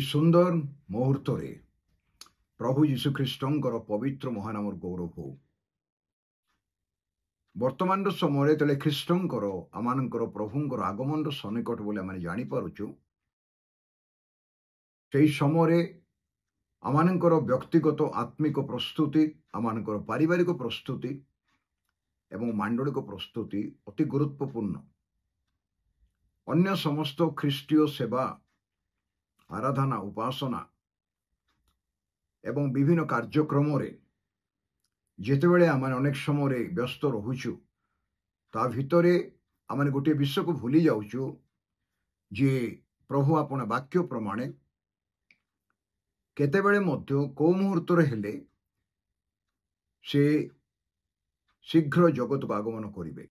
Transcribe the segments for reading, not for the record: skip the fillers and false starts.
सुंदर मुहूर्त प्रभु यीशुख्रीष्टर पवित्र महानामर गौरव हो। वर्तमान समय तेरे ख्रीष्टर आमर प्रभुंर आगमन सन्निकट बोली आम जापारुचु से समय आमर व्यक्तिगत आत्मिक प्रस्तुति आमर पारिवारिक प्रस्तुति एवं मांडलिक प्रस्तुति अति गुरुत्वपूर्ण। अन्य समस्त ख्रीष्टीय सेवा आराधना उपासना एवं विभिन्न कार्यक्रम जितेबले आम अनेक समय व्यस्त रोचु ता भितर आम गोटे विषय को भूली जाऊँ जे प्रभु आपण वाक्य प्रमाणे केतेबेले मध्य को मुहूर्त हेले से शीघ्र जगत को आगमन करेंगे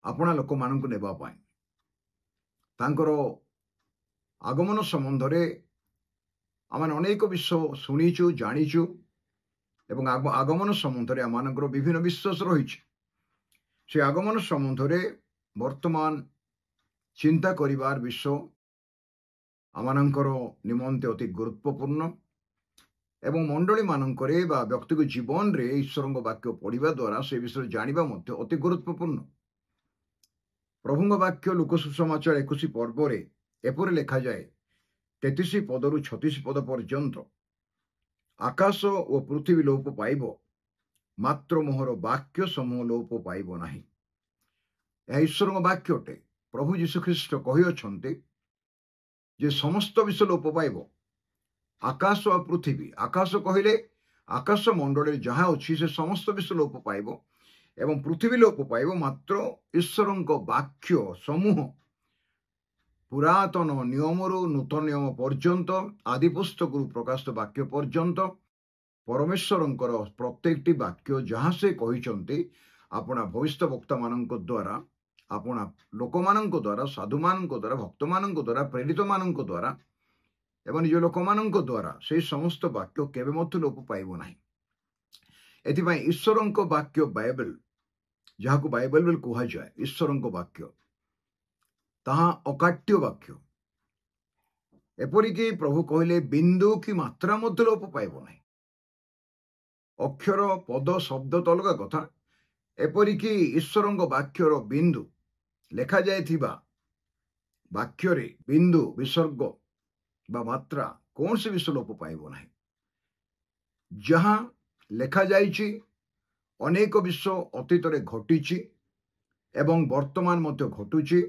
आपना लोक मानक नेबापाई तांकर आगमन संबंध में आम अनेक विषय शुणीचु जानीचु एवं आगमन संबंध में आम विभिन्न विश्वास रही से आगमन संबंध में वर्तमान चिंता करिवार विषय आमनकर निमंते अति गुरुत्वपूर्ण एवं मंडली मानकरे बा व्यक्तिगत जीवन रे ईश्वर वाक्य पढ़िबा द्वारा से विषय जानिबा मध्य अति गुरुत्वपूर्ण। प्रभुंग वाक्य लुक सुसमाचार 21 पर्व रे एपरि लेखा जाए 33 पदरु 36 पद पर्यंत आकाश और पृथ्वी लोप पाइब मात्र मोहर वाक्य समूह लोप पाइब नाही। यह ईश्वर वाक्यटे प्रभु यीशुख्रीष्ट कही जे समस्त विषय लोप पाइब आकाश और पृथ्वी आकाश कहले आकाश मंडल जहाँ अच्छी से समस्त विषय लोप पाइब एवं पृथ्वी लोप पाइब मात्र ईश्वर वाक्य समूह पुरातन नियम नूतन नियम पर्यंत आदि पुस्तक प्रकाशित वाक्य पर्यंत परमेश्वर प्रत्येक वाक्य जहाँ से कहते अपना भविष्य वक्ता मान द्वारा अपना लोक मान द्वारा साधु मान द्वारा भक्त मान द्वारा प्रेरित मान द्वारा एवं निज लोक मान द्वारा से समस्त वाक्य केवे मत लोप पाइब नाही। एथिपाई ईश्वर वाक्य बाइबल जहाँ को बाइबल बोली कह जाए ईश्वर वाक्य ताहा अकाट्य वाक्य एपरिकी प्रभु कहले बिंदु की मात्रा मध्य लोप पाइब नाही। अक्षर पद शब्द तो अलग कथा एपरिकी ईश्वर वाक्यर बिंदु लेखा जाए वाक्य बिंदु विसर्ग बा मात्रा कौन से विषय लोप पाइब नाही। जहाँ लेखा जाइछि अनेक विषय अतीत घटी एवं वर्तमान मध्य घटुची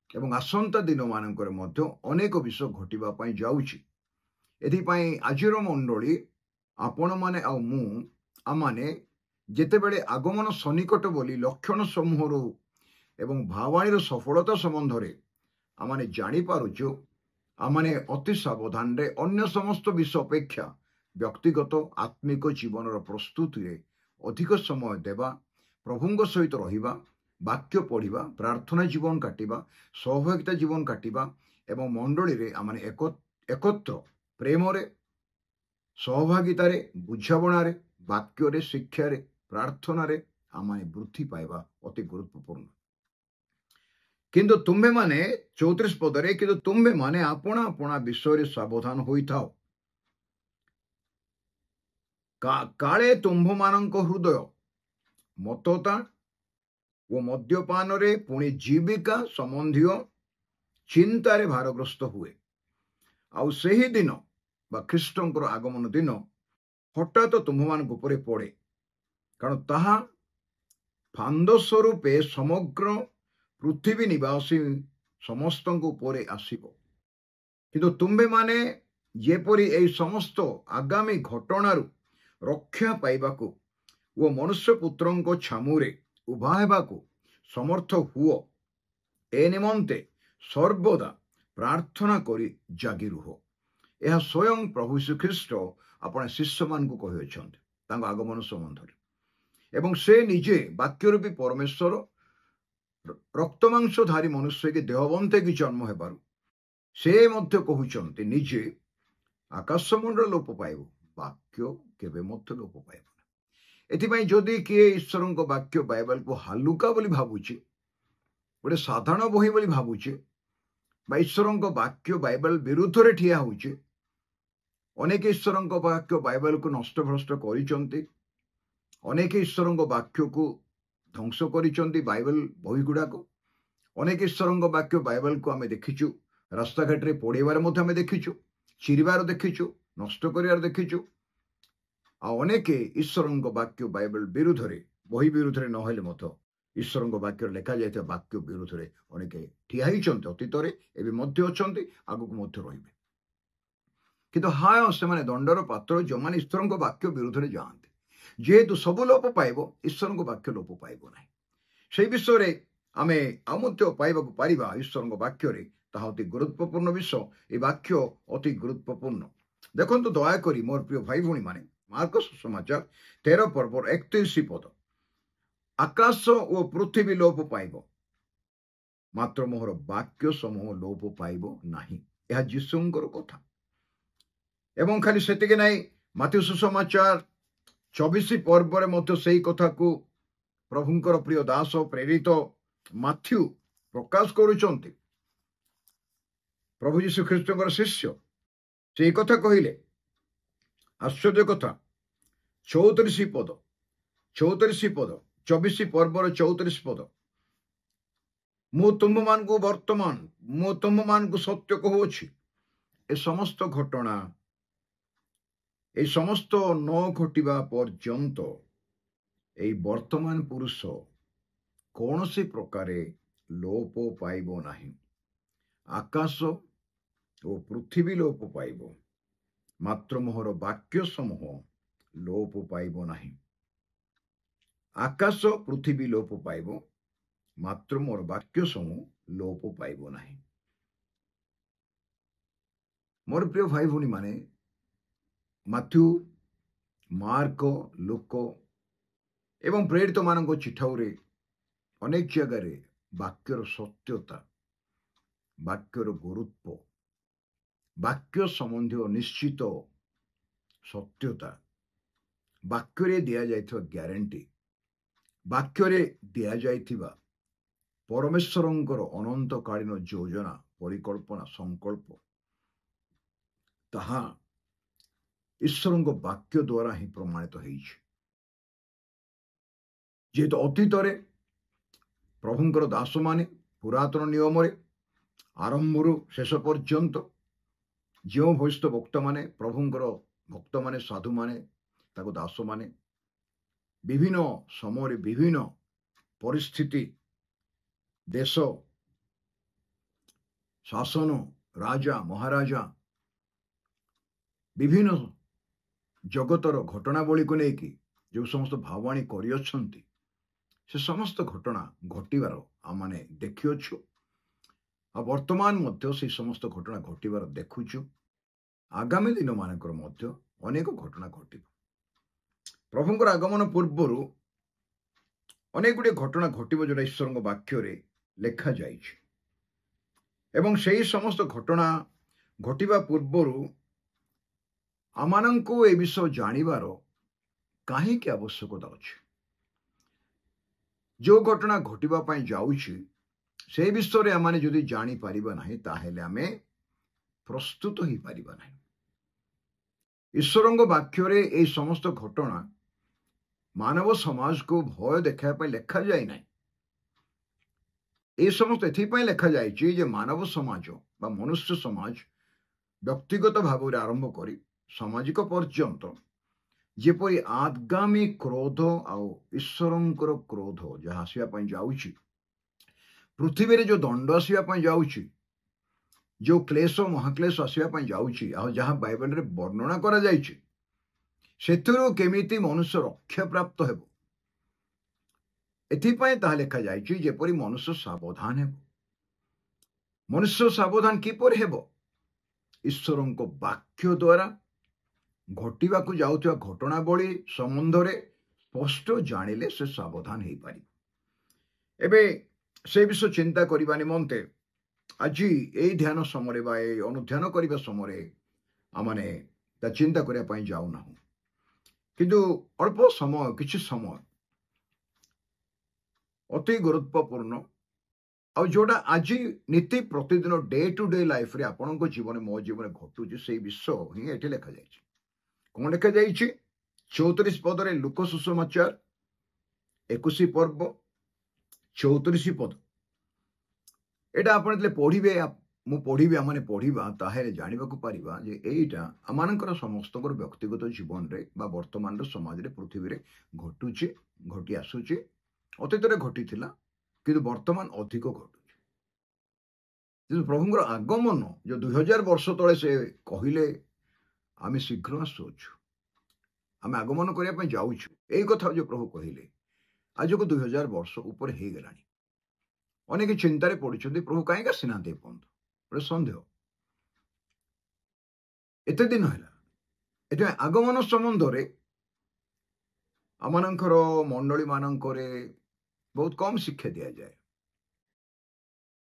एवं आसंता दिन मानकर मध्य अनेक विषय घटिबा पई जाउछि। एथिपाई आजिर मंडली आपण माने आ मु आमाने जेतेबेले आगमन सन्निकट बोली लक्षण समूह एवं भावाणीर सफलता संबंध रे आमाने जानी पारुछु आमाने अति सावधान रे अन्य समस्त विषय अपेक्षा व्यक्तिगत आत्मिक जीवन प्रस्तुति रे अधिक समय देवा प्रभुंग सहित रहिबा वाक्य पढ़िबा प्रार्थना जीवन काटिबा सहभागिता जीवन काटिबा एवं मंडली रे आमाने एकत्र प्रेम रे सहभागिता रे बुझाबणा रे वाक्य रे शिक्षा रे प्रार्थना रे आमाने वृद्धि पाइबा अति गुरुत्वपूर्ण। किंतु तुम्हें माने 34 पदरे किंतु तुम्हें माने अपना अपना विषय सावधान होई थाओ काले तुम्भ मानक हृदय मतता वो मद्यपान रे पुणी जीविका संबंधी चिंतार भारग्रस्त हुए आउ सही दिन बा ख्रीष्टर आगमन दिन हठात तुम्भ मान उपरे पड़े कारण ताहा फांद स्वरूपे समग्र पृथ्वी निवासी समस्त उपरे आसिबो। किंतु तुम्बे माने जेपरी एई समस्त आगामी घटनारु रक्षा पाइबाकू वो मनुष्य पुत्रंको छामुरे उभा हेबाकू समर्थ हुओ ए निमंते सर्वदा प्रार्थना करी जागी रुह। यह स्वयं प्रभु श्रीख्रीष्ट अपने शिष्य मान को कही आगमन संबंध एवं से निजे वाक्यरूपी परमेश्वर रक्तमांसधारी मनुष्य की देहबंते की जन्म हेबारु से मध्य कहउचंती निजे आकाश मंडल लोप पाइब वाक्य केवे मध्य लोप पाइब ना। एथिपाई जदि किए ईश्वर वाक्य बाइबल को हालुका बोली भावुची गोटे साधारण बही बोली भावुची बा ईश्वरଙ୍କ वाक्य बाइबल विरुद्ध रे ठिया होउचे अनेक ईश्वरଙ୍କ वाक्य बाइबल को नष्ट भ्रष्ट करिसंती अनेक ईश्वरଙ୍କ वाक्य को ध्वंस करिसंती बाइबल बही गुडा को अनेक ईश्वरଙ୍କ वाक्य बाइबल को आमे देखिछु रास्ता घाट रे पढेबार मध्ये आमे देखिछु चिरिबार देखिछु नष्ट करियार देखिछु आ अनेक ईश्वरଙ୍କ वाक्य बाइबल विरुद्ध रे बही विरुद्ध रे नहेले मतो ईश्वरଙ୍କ वाक्य लेखा जायते वाक्य विरुद्ध रे अनेक ठिया हिचंती अतीत रे एबे मध्य अछंती आगु मध्य रहिबे किंतु हाँ से दंडर पात्र जो मैंने ईश्वर वाक्य विरुद्ध रे जाते जेहेतु सब लोप पाइब ईश्वर वाक्य लोप पाइब ना से विषय आम आमत्य पाइबा पारिबा ईश्वर वाक्य ताहा अति गुरुत्वपूर्ण विषय ये वाक्य अति गुरुत्वपूर्ण देखो दयाकोरी मोर प्रिय भाई भौणी माने मार्कस समाचार 13 पर्व 31 पद आकाश और पृथ्वी लोप पाइब मात्र मोहर वाक्य समूह लोप पाइब नाही यह जीशुंकर कथा एवं खाली सेतिके नाई माथ्यू सुसमाचार 24 पर्व मध्य से कथा को प्रभुंकर प्रिय दास प्रेरित माथ्यू प्रकाश करुचंती प्रभु यीशु ख्रीष्टर शिष्य से कथा कहले आश्चर्य कथा 34 पद 24 पर्वर 34 पद मु तुम मान को वर्तमान मु तुम मान को सत्य कहूची ए समस्त घटना ए समस्त न घटिबा पर्यंत ए वर्तमान पुरुष कौन सी प्रकार लोप पाइब नाही आकाश और पृथ्वी लोप पाइब मात्र मोहर वाक्य समूह लोप पाइब नाही आकाश पृथ्वी लोप पाइब मात्र मोर वाक्य समूह लोप पाइब नाही मोर प्रिय भाई भौणी माने माथ्यू मार्क लुक एवं प्रेरित मान चिठाऊरे अनेक जगार वाक्यर सत्यता वाक्यर गुरुत्व वाक्य संबंधी निश्चित सत्यता वाक्य दि जाइथिबा ग्यारंटी वाक्य दि जाइथिबा परमेश्वरंकर अनंतकालीन योजना परिकल्पना संकल्प ताहा ईश्वर वाक्य द्वारा ही प्रमाणित जेहेतु अतीत प्रभुंकर दास माने पुरातन नियम आरंभ शेष पर्यंत जो भविष्य वक्ता माने प्रभुंकर भक्त माने साधु माने ताको दास माने विभिन्न समय विभिन्न परिस्थिति देश शासन राजा महाराजा विभिन्न जगतर घटनावली को लेकिन जो समस्त भावाणी करियछंती से समस्त घटना घटिबार आमाने देखियोछु आ वर्तमान मध्य से समस्त घटना घटिबार देखुछु आगामी दिन मानकर मध्य अनेक घटना घटिब प्रभुंकर आगमन पूर्वर अनेक गुड़े घटना घटिब जोटा ईश्वर वाक्य रे लेखा जाइछि एवं सेही समस्त घटना घटिबा पूर्वर आमानंको ए विषय जानिबार काहे आवश्यकता अछि जो घटना घटिबा पई जाउछि से विषय रे आमाने जदि जानि परिबा नाही ताहेले आमे प्रस्तुत ही परिबा नाही ईश्वरंग वाक्य रे ए समस्त घटना मानव समाज को भय देखा पई लेखा जाय नाही ए समस्त एथि पई लेखा जायछि जे मानव समाज बा मनुष्य समाज व्यक्तिगत भाव रे आरंभ करी सामाजिक पर्यंत जेपरी आगामी क्रोध आउ ईश्वरंकर क्रोध जहाँ आसवाई जाऊँगी पृथ्वी रे जो दंड आसवाई जाऊँगी जो क्लेश महाक्लेश आसवाई जाऊँगी जहाँ बाइबल रे वर्णना करा जायछि सेथुरु केमिति मनुष्य रक्षा प्राप्त हेबो एथिपाई ताहा लेखा जायछि जेपरी मनुष्य सावधान हेबो मनुष्य सावधान किपर हेबो ईश्वरंको वाक्य द्वारा घटिबा को जाउथिबा घटनावली संबंध रे स्पष्ट जानिले से सावधान हो पारि एबे से विषय चिंता करबा निमंते आज ए ध्यान समय बा ए अनुध्यान करबा समय आमाने ता चिंता करिया पई जाउ ना किंतु अल्प समय किछि समय अति गुरुत्वपूर्ण ଆଉ ଯୋଉଟା ଆଜି ନୀତି ପ୍ରତିଦିନ ଡେ ଟୁ ଡେ ଲାଇଫରେ ଆପଣଙ୍କ ଜୀବନ ମୋ ଜୀବନରେ ଘଟୁଛି ସେଇ ବିଷୟ ହିଁ ଏଠି ଲେଖାଯାଇଛି। କଣ ଲେଖାଯାଇଛି? 34 ପଦରେ ଲୁକ ସୁସମାଚାର 21 ପର୍ବ 34 ପଦ। ଏଇଟା ଆପଣ ଯେତେବେଳେ ପଢିବେ, ମୁଁ ପଢିବି, ଆମେ ପଢିବା, ତାହେଲେ ଜାଣିବାକୁ ପାରିବା ଯେ ଏଇଟା ଆମମାନଙ୍କର ସମସ୍ତଙ୍କର ବ୍ୟକ୍ତିଗତ ଜୀବନରେ ବା ବର୍ତ୍ତମାନର ସମାଜରେ ପୃଥିବୀରେ ଘଟୁଛି, ଘଟି ଆସୁଛି, ଅତୀତରେ ଘଟିଥିଲା, କିନ୍ତୁ ବର୍ତ୍ତମାନ ଅଧିକ ଘଟୁଛି। କିନ୍ତୁ ପ୍ରଭୁଙ୍କର ଆଗମନ ଯୋଉ 2000 ବର୍ଷ ତଳେ ସେ କହିଲେ ଆମେ ଶୀଘ୍ର ଆସୁଅଛୁ, ଆମେ ଆଗମନ କରିବା ପାଇଁ ଯାଉଛୁ, ଏଇ କଥା ଯୋଉ ପ୍ରଭୁ କହିଲେ ଆଜକୁ 2000 ବର୍ଷ ଉପରେ ହେଇଗଲାଣି। ଅନେକ ଚିନ୍ତାରେ ପଡୁଛନ୍ତି ପ୍ରଭୁ କାହିଁକି ଆସିନାହାନ୍ତି ଏପର୍ଯ୍ୟନ୍ତ, ଗୋଟେ ସନ୍ଦେହ। ଏତେ ଦିନ ହେଲା, ଏଥିପାଇଁ ଆଗମନ ସମ୍ବନ୍ଧରେ ଆମମାନଙ୍କର ମଣ୍ଡଳୀ ମାନଙ୍କରେ ବହୁତ କମ ଶିକ୍ଷା ଦିଆଯାଏ।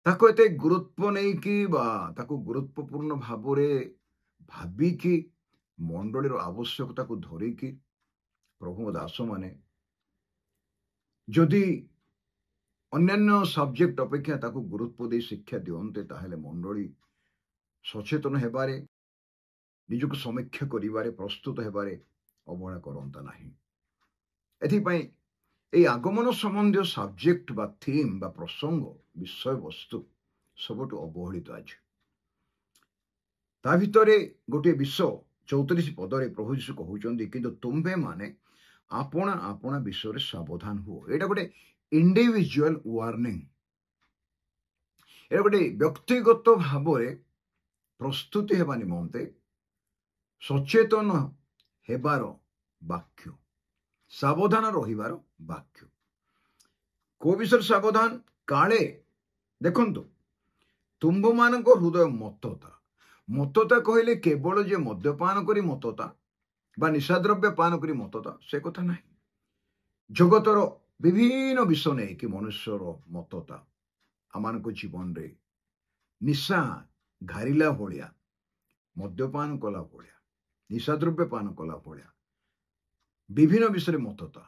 ତାକୁ ଏତେ ଗୁରୁତ୍ୱ ନେଇକି ବା ତାକୁ ଗୁରୁତ୍ୱପୂର୍ଣ୍ଣ ଭାବରେ ଭାବିକି ମଣ୍ଡଳୀର ଆବଶ୍ୟକତାକୁ ଧରିକି ପ୍ରଭୁଙ୍କ ଦାସମାନେ ଯଦି ଅନ୍ୟାନ୍ୟ ସବଜେକ୍ଟ ଅପେକ୍ଷା ତାକୁ ଗୁରୁତ୍ୱ ଦେଇ ଶିକ୍ଷା ଦିଅନ୍ତେ, ତାହେଲେ ମଣ୍ଡଳୀ ସଚେତନ ହେବାରେ, ନିଜକୁ ସମୀକ୍ଷା କରିବାରେ, ପ୍ରସ୍ତୁତ ହେବାରେ ଅବହେଳା କରନ୍ତା ନାହିଁ। ଏଥିପାଇଁ এই আগমନ ସମ୍ବନ୍ଧୀୟ ସବଜେକ୍ଟ ବା ଥିମ୍ ବା ପ୍ରସଙ୍ଗ ବିଷୟବସ୍ତୁ ସବୁଠୁ ଅବହେଳିତ ଅଛି। ତା ଭିତରେ ଗୋଟିଏ ବିଷୟ 34 ପଦରେ ପ୍ରଭୁ ଯୀଶୁ କହୁଛନ୍ତି, କିନ୍ତୁ ତୁମ୍ଭେ ମାନେ ଆପଣା ଆପଣା ବିଷୟରେ ସାବଧାନ ହୁଅ। ଏଇଟା ଗୋଟେ ଇଣ୍ଡିଭିଜୁଆଲ ୱାର୍ଣ୍ଣିଂ, ଏଇଟା ଗୋଟେ ବ୍ୟକ୍ତିଗତ ଭାବରେ ପ୍ରସ୍ତୁତି ହେବା ନିମନ୍ତେ ସଚେତନ ହେବାର ବାକ୍ୟ, ସାବଧାନ ରହିବାର ବାକ୍ୟ। କୋ ବିଷୟରେ ସାବଧାନ? କାଳେ ଦେଖନ୍ତୁ ତୁମ୍ଭମାନଙ୍କ ହୃଦୟ ମତ୍ତତା। ମତ୍ତତା କହିଲେ କେବଳ ଯେ ମଦ୍ୟପାନ କରି ମତ୍ତତା ବା ନିଶାଦ୍ରବ୍ୟ ପାନ କରି ମତ୍ତତା, ସେ କଥା ନାହିଁ। ଜଗତର ବିଭିନ୍ନ ବିଷୟ ନେଇକି ମନୁଷ୍ୟର ମତ୍ତତା ଆମମାନଙ୍କ ଜୀବନରେ ନିଶା ଘାରିଲା ଭଳିଆ, ମଦ୍ୟପାନ କଲା ଭଳିଆ, ନିଶାଦ୍ରବ୍ୟ ପାନ କଲା ଭଳିଆ ବିଭିନ୍ନ ବିଷୟରେ ମତ୍ତତା,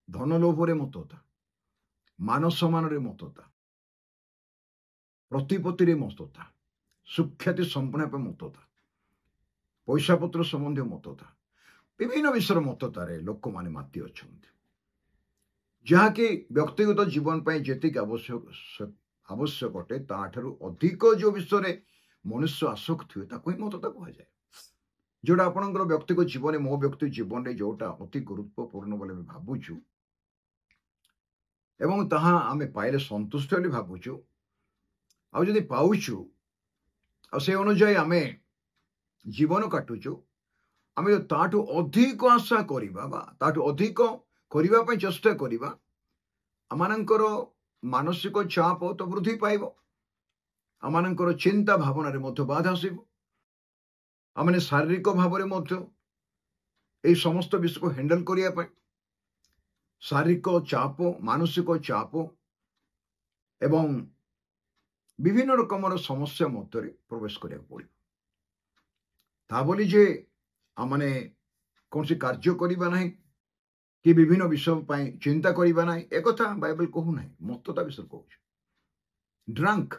ଧନ ଲୋଭରେ ମତ୍ତତା, ମାନ ସମ୍ମାନରେ ମତ୍ତତା, ପ୍ରତିପତ୍ତିରେ ମତ୍ତତା, ସୁଖ୍ୟାତି ସମ୍ପନ୍ନ ପାଇଁ ମତ୍ତତା, ପଇସା ପତ୍ର ସମ୍ବନ୍ଧୀୟ ମତ୍ତତା, ବିଭିନ୍ନ ବିଷୟର ମତ୍ତତାରେ ଲୋକମାନେ ମାତି ଅଛନ୍ତି, ଯାହାକି ବ୍ୟକ୍ତିଗତ ଜୀବନ ପାଇଁ ଯେତିକି ଆବଶ୍ୟକ ଅଟେ ତାଠାରୁ ଅଧିକ ଯୋଉ ବିଷୟରେ ମନୁଷ୍ୟ ଆସକ୍ତି ହୁଏ ତାକୁ ହିଁ ମତ୍ତତା କୁହାଯାଏ। ଯୋଉଟା ଆପଣଙ୍କର ବ୍ୟକ୍ତିଗତ ଜୀବନରେ, ମୋ ବ୍ୟକ୍ତି ଜୀବନରେ ଯୋଉଟା ଅତି ଗୁରୁତ୍ୱପୂର୍ଣ୍ଣ ବୋଲି ଆମେ ଭାବୁଛୁ ଏବଂ ତାହା ଆମେ ପାଇଲେ ସନ୍ତୁଷ୍ଟ ବୋଲି ଭାବୁଛୁ, ଆଉ ଯଦି ପାଉଛୁ ଆଉ ସେ ଅନୁଯାୟୀ ଆମେ ଜୀବନ କାଟୁଛୁ, ଆମେ ଯଦି ତାଠୁ ଅଧିକ ଆଶା କରିବା ବା ତାଠୁ ଅଧିକ କରିବା ପାଇଁ ଚେଷ୍ଟା କରିବା, ଆମମାନଙ୍କର ମାନସିକ ଚାପ ତ ବୃଦ୍ଧି ପାଇବ, ଆମମାନଙ୍କର ଚିନ୍ତା ଭାବନାରେ ମଧ୍ୟ ବାଧା ଆସିବ, ଆମେ ଶାରୀରିକ ଭାବରେ ମଧ୍ୟ এই ସମସ୍ତ ବିଷୟକୁ ହ୍ୟାଣ୍ଡେଲ କରିବା ପାଇଁ ଶାରୀରିକ ଚାପ, ମାନସିକ ଚାପ ଏବଂ ବିଭିନ୍ନ ରକମର ସମସ୍ୟା ମଧ୍ୟରେ ପ୍ରବେଶ କରିବାକୁ ପଡ଼ିବ। ତା ବୋଲି ଯେ ଆମେ କୌଣସି କାର୍ଯ୍ୟ କରିବା ନାହିଁ କି ବିଭିନ୍ନ ବିଷୟ ପାଇଁ ଚିନ୍ତା କରିବା ନାହିଁ, ଏକଥା ବାଇବେଲ କହୁନାହିଁ, ମତ୍ତତା ବିଷୟରେ କହୁଛି। ଡ୍ରାଙ୍କ,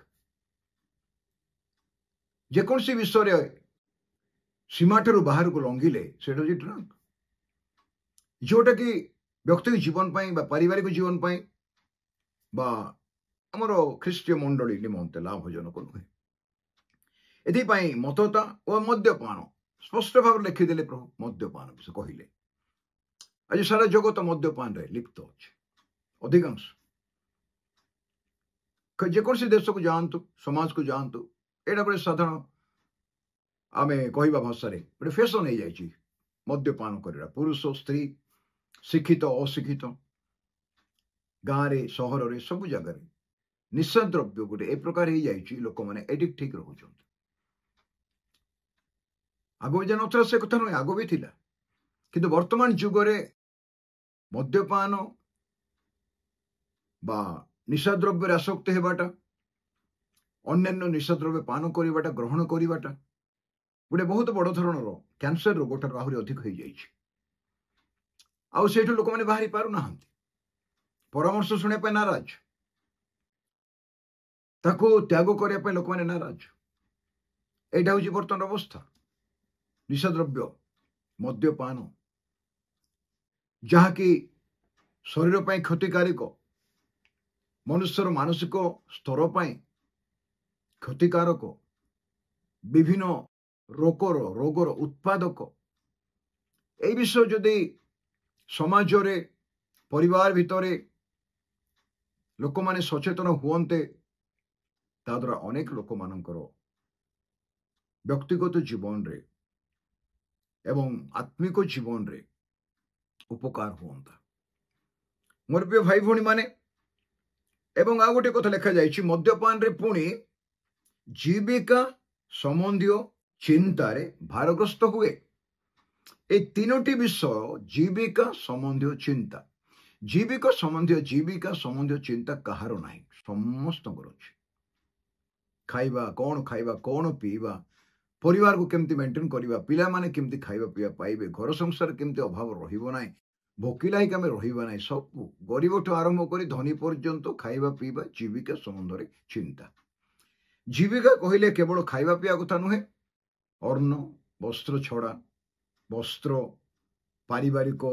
ଯେକୌଣସି ବିଷୟରେ ସୀମାଠାରୁ ବାହାରକୁ ଲଙ୍ଘିଲେ ସେଇଟା ହେଉଛି ଡ୍ରାଙ୍କ, ଯୋଉଟା କି ବ୍ୟକ୍ତିଗତ ଜୀବନ ପାଇଁ ବା ପାରିବାରିକ ଜୀବନ ପାଇଁ ବା ଆମର ଖ୍ରୀଷ୍ଟୀୟ ମଣ୍ଡଳୀ ନିମନ୍ତେ ଲାଭଜନକ ନୁହେଁ। ଏଥିପାଇଁ ମତ୍ତତା ଓ ମଦ୍ୟପାନ ସ୍ପଷ୍ଟ ଭାବରେ ଲେଖିଦେଲେ ପ୍ରଭୁ। ମଦ୍ୟପାନ ବିଷୟ କହିଲେ ଆଜି ସାରା ଜଗତ ମଦ୍ୟପାନରେ ଲିପ୍ତ ଅଛି। ଅଧିକାଂଶ ଯେକୌଣସି ଦେଶକୁ ଯାଆନ୍ତୁ, ସମାଜକୁ ଯାଆନ୍ତୁ, ଏଇଟା ଗୋଟେ ସାଧାରଣ ଆମେ କହିବା ଭାଷାରେ ଗୋଟେ ଫ୍ୟାସନ ହେଇଯାଇଛି ମଦ୍ୟପାନ କରିବା। ପୁରୁଷ ସ୍ତ୍ରୀ, ଶିକ୍ଷିତ ଅଶିକ୍ଷିତ, ଗାଁରେ ସହରରେ ସବୁ ଜାଗାରେ ନିଶା ଦ୍ରବ୍ୟ ଗୋଟେ ଏ ପ୍ରକାର ହେଇଯାଇଛି, ଲୋକମାନେ ଏଡିକ୍ଟ ଠିକ ରହୁଛନ୍ତି। ଆଗ ଯେ ନଥିଲା ସେ କଥା ନୁହେଁ, ଆଗ ବି ଥିଲା, କିନ୍ତୁ ବର୍ତ୍ତମାନ ଯୁଗରେ ମଦ୍ୟପାନ ବା ନିଶାଦ୍ରବ୍ୟରେ ଆସକ୍ତ ହେବାଟା, ଅନ୍ୟାନ୍ୟ ନିଶାଦ୍ରବ୍ୟ ପାନ କରିବାଟା, ଗ୍ରହଣ କରିବାଟା ଗୋଟେ ବହୁତ ବଡ଼ ଧରଣର କ୍ୟାନ୍ସର ରୋଗଠାରୁ ଆହୁରି ଅଧିକ ହେଇଯାଇଛି। ଆଉ ସେଇଠୁ ଲୋକମାନେ ବାହାରି ପାରୁନାହାନ୍ତି, ପରାମର୍ଶ ଶୁଣିବା ପାଇଁ ନାରାଜ। ତାକୁ ତ୍ୟାଗ କରିବା ପାଇଁ ଲୋକମାନେ ନାରାଜ। ଏଇଟା ହେଉଛି ବର୍ତ୍ତମାନ ଅବସ୍ଥା। ନିଶାଦ୍ରବ୍ୟ, ମଦ୍ୟପାନ, ଯାହାକି ଶରୀର ପାଇଁ କ୍ଷତିକାରକ, ମନୁଷ୍ୟର ମାନସିକ ସ୍ତର ପାଇଁ କ୍ଷତିକାରକ, ବିଭିନ୍ନ ରୋଗର ଉତ୍ପାଦକ। এই ବିଷୟ ଯଦି ସମାଜରେ, ପରିବାର ଭିତରେ ଲୋକମାନେ ସଚେତନ ହୁଅନ୍ତେ, ତା ଦ୍ୱାରା ଅନେକ ଲୋକମାନଙ୍କର ବ୍ୟକ୍ତିଗତ ଜୀବନରେ ଏବଂ ଆତ୍ମିକ ଜୀବନରେ ଉପକାର ହୁଅନ୍ତା। ମୋର ପ୍ରିୟ ଭାଇ ଭଉଣୀମାନେ, ଏବଂ ଆଉ ଗୋଟେ କଥା ଲେଖାଯାଇଛି, ମଦ୍ୟପାନରେ ପୁଣି ଜୀବିକା ସମ୍ବନ୍ଧୀୟ ଚିନ୍ତାରେ ଭାରଗ୍ରସ୍ତ ହୁଏ। এই ତିନୋଟି ବିଷୟ, ଜୀବିକା ସମ୍ବନ୍ଧୀୟ ଚିନ୍ତା। ଜୀବିକା ସମ୍ବନ୍ଧୀୟ ଚିନ୍ତା କାହାର ନାହିଁ? ସମସ୍ତଙ୍କର ଅଛି। ଖାଇବା, କ'ଣ ପିଇବା, ପରିବାରକୁ କେମିତି ମେଣ୍ଟେନ୍ କରିବା, ପିଲାମାନେ କେମିତି ଖାଇବା ପିଇବା ପାଇବେ, ଘର ସଂସାର କେମିତି ଅଭାବ ରହିବ ନାହିଁ, ଭୋକିଲା ହେଇକି ଆମେ ରହିବା ନାହିଁ, ସବୁ ଗରିବଠୁ ଆରମ୍ଭ କରି ଧନୀ ପର୍ଯ୍ୟନ୍ତ ଖାଇବା ପିଇବା ଜୀବିକା ସମ୍ବନ୍ଧରେ ଚିନ୍ତା। ଜୀବିକା କହିଲେ କେବଳ ଖାଇବା ପିଇବା କଥା ନୁହେଁ, ଅନ୍ନ ବସ୍ତ୍ର ଛଡ଼ା, ବସ୍ତ୍ର, ପାରିବାରିକ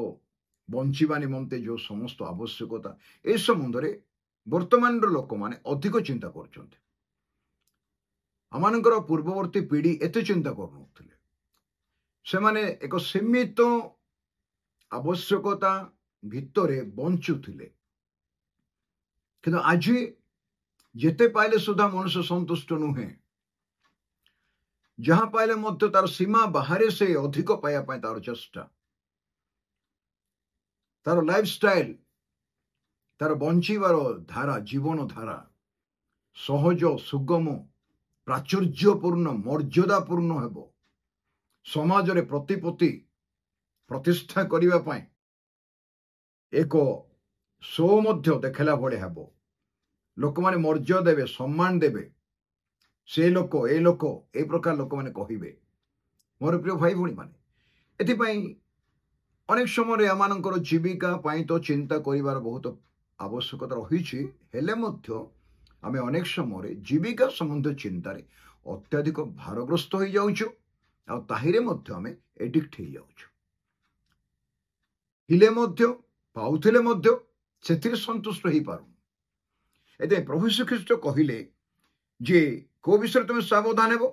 ବଞ୍ଚିବା ନିମନ୍ତେ ଯେଉଁ ସମସ୍ତ ଆବଶ୍ୟକତା, ଏ ସମ୍ବନ୍ଧରେ ବର୍ତ୍ତମାନର ଲୋକମାନେ ଅଧିକ ଚିନ୍ତା କରୁଛନ୍ତି। ଆମମାନଙ୍କର ପୂର୍ବବର୍ତ୍ତୀ ପିଢ଼ି ଏତେ ଚିନ୍ତା କରୁନଥିଲେ। ସେମାନେ ଏକ ସୀମିତ ଆବଶ୍ୟକତା ଭିତରେ ବଞ୍ଚୁଥିଲେ। କିନ୍ତୁ ଆଜି ଯେତେ ପାଇଲେ ସୁଦ୍ଧା ମନୁଷ୍ୟ ସନ୍ତୁଷ୍ଟ ନୁହେଁ। ଯାହା ପାଇଲେ ମଧ୍ୟ ତାର ସୀମା ବାହାରେ ସେ ଅଧିକ ପାଇବା ପାଇଁ ତାର ଚେଷ୍ଟା, ତାର ଲାଇଫଷ୍ଟାଇଲ, ତାର ବଞ୍ଚିବାର ଧାରା, ଜୀବନ ଧାରା ସହଜ, ସୁଗମ, ପ୍ରାଚୁର୍ଯ୍ୟପୂର୍ଣ୍ଣ, ମର୍ଯ୍ୟାଦାପୂର୍ଣ୍ଣ ହେବ। ସମାଜରେ ପ୍ରତିଷ୍ଠା କରିବା ପାଇଁ ଏକ ଶୋ ମଧ୍ୟ ଦେଖାଇଲା ଭଳି ହେବ। ଲୋକମାନେ ମର୍ଯ୍ୟାଦା ଦେବେ, ସମ୍ମାନ ଦେବେ, ସେ ଲୋକ, ଏ ଲୋକ, ଏ ପ୍ରକାର ଲୋକମାନେ କହିବେ। ମୋର ପ୍ରିୟ ଭାଇ ଭଉଣୀମାନେ, ଏଥିପାଇଁ ଅନେକ ସମୟରେ ଏମାନଙ୍କର ଜୀବିକା ପାଇଁ ତ ଚିନ୍ତା କରିବାର ବହୁତ ଆବଶ୍ୟକତା ରହିଛି। ହେଲେ ମଧ୍ୟ ଆମେ ଅନେକ ସମୟରେ ଜୀବିକା ସମ୍ବନ୍ଧୀୟ ଚିନ୍ତାରେ ଅତ୍ୟଧିକ ଭାରଗ୍ରସ୍ତ ହୋଇଯାଉଛୁ, ଆଉ ତାହିରେ ମଧ୍ୟ ଆମେ ଏଡିକ୍ଟ ହେଇଯାଉଛୁ। ହେଲେ ମଧ୍ୟ, ପାଉଥିଲେ ମଧ୍ୟ ସେଥିରେ ସନ୍ତୁଷ୍ଟ ହେଇପାରୁନୁ। ଏଥିପାଇଁ ପ୍ରଭୁ ଶ୍ରୀଖ୍ରୀଷ୍ଟ କହିଲେ ଯେ କୋଉ ବିଷୟରେ ତୁମେ ସାବଧାନ ହେବ?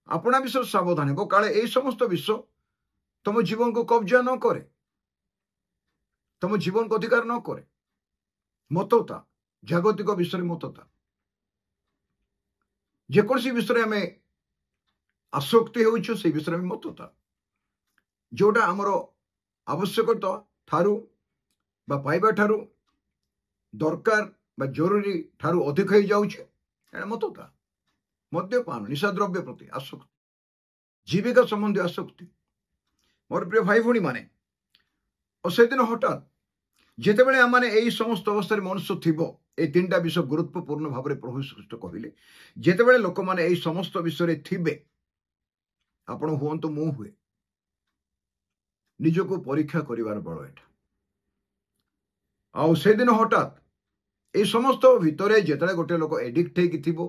ଆପଣା ବିଷୟରେ ସାବଧାନ ହେବ, କାଳେ এই ସମସ୍ତ ବିଷୟ ତମ ଜୀବନକୁ କବ୍ଜା ନ କରେ, ତମ ଜୀବନକୁ ଅଧିକାର ନ କରେ। ମତତା, ଜାଗତିକ ବିଷୟରେ ମତତା, ଯେକୌଣସି ବିଷୟରେ ଆମେ ଆସକ୍ତି ହେଉଛୁ, ସେଇ ବିଷୟରେ ଆମେ ମତତା, ଯୋଉଟା ଆମର ଆବଶ୍ୟକତା ଠାରୁ ବା ପାଇବା ଠାରୁ, ଦରକାର ବା ଜରୁରୀ ଠାରୁ ଅଧିକ ହେଇଯାଉଛି, ଏଟା ମତତା। ମଦ୍ୟପାନ, ନିଶାଦ୍ରବ୍ୟ ପ୍ରତି ଆସକ୍ତି, ଜୀବିକା ସମ୍ବନ୍ଧୀୟ ଆସକ୍ତି। ମୋର ପ୍ରିୟ ଭାଇ ଭଉଣୀମାନେ, ଓ ସେଦିନ ହଠାତ୍ ଯେତେବେଳେ ଆମମାନେ ଏହି ସମସ୍ତ ଅବସ୍ଥାରେ ମନୁଷ୍ୟ ଥିବ, এই ତିନିଟା ବିଷୟ ଗୁରୁତ୍ୱପୂର୍ଣ୍ଣ ଭାବରେ ପ୍ରଭୁ ଶ୍ରୀଖ୍ରୀଷ୍ଟ କହିଲେ। ଯେତେବେଳେ ଲୋକମାନେ ଏହି ସମସ୍ତ ବିଷୟରେ ଥିବେ, ଆପଣ ହୁଅନ୍ତୁ, ମୁଁ ହୁଏ, ନିଜକୁ ପରୀକ୍ଷା କରିବାର ବେଳ ଏଟା। ଆଉ ସେଦିନ ହଠାତ୍ এই ସମସ୍ତ ଭିତରେ ଯେତେବେଳେ ଗୋଟେ ଲୋକ ଏଡିକ୍ଟ ହେଇକି ଥିବ,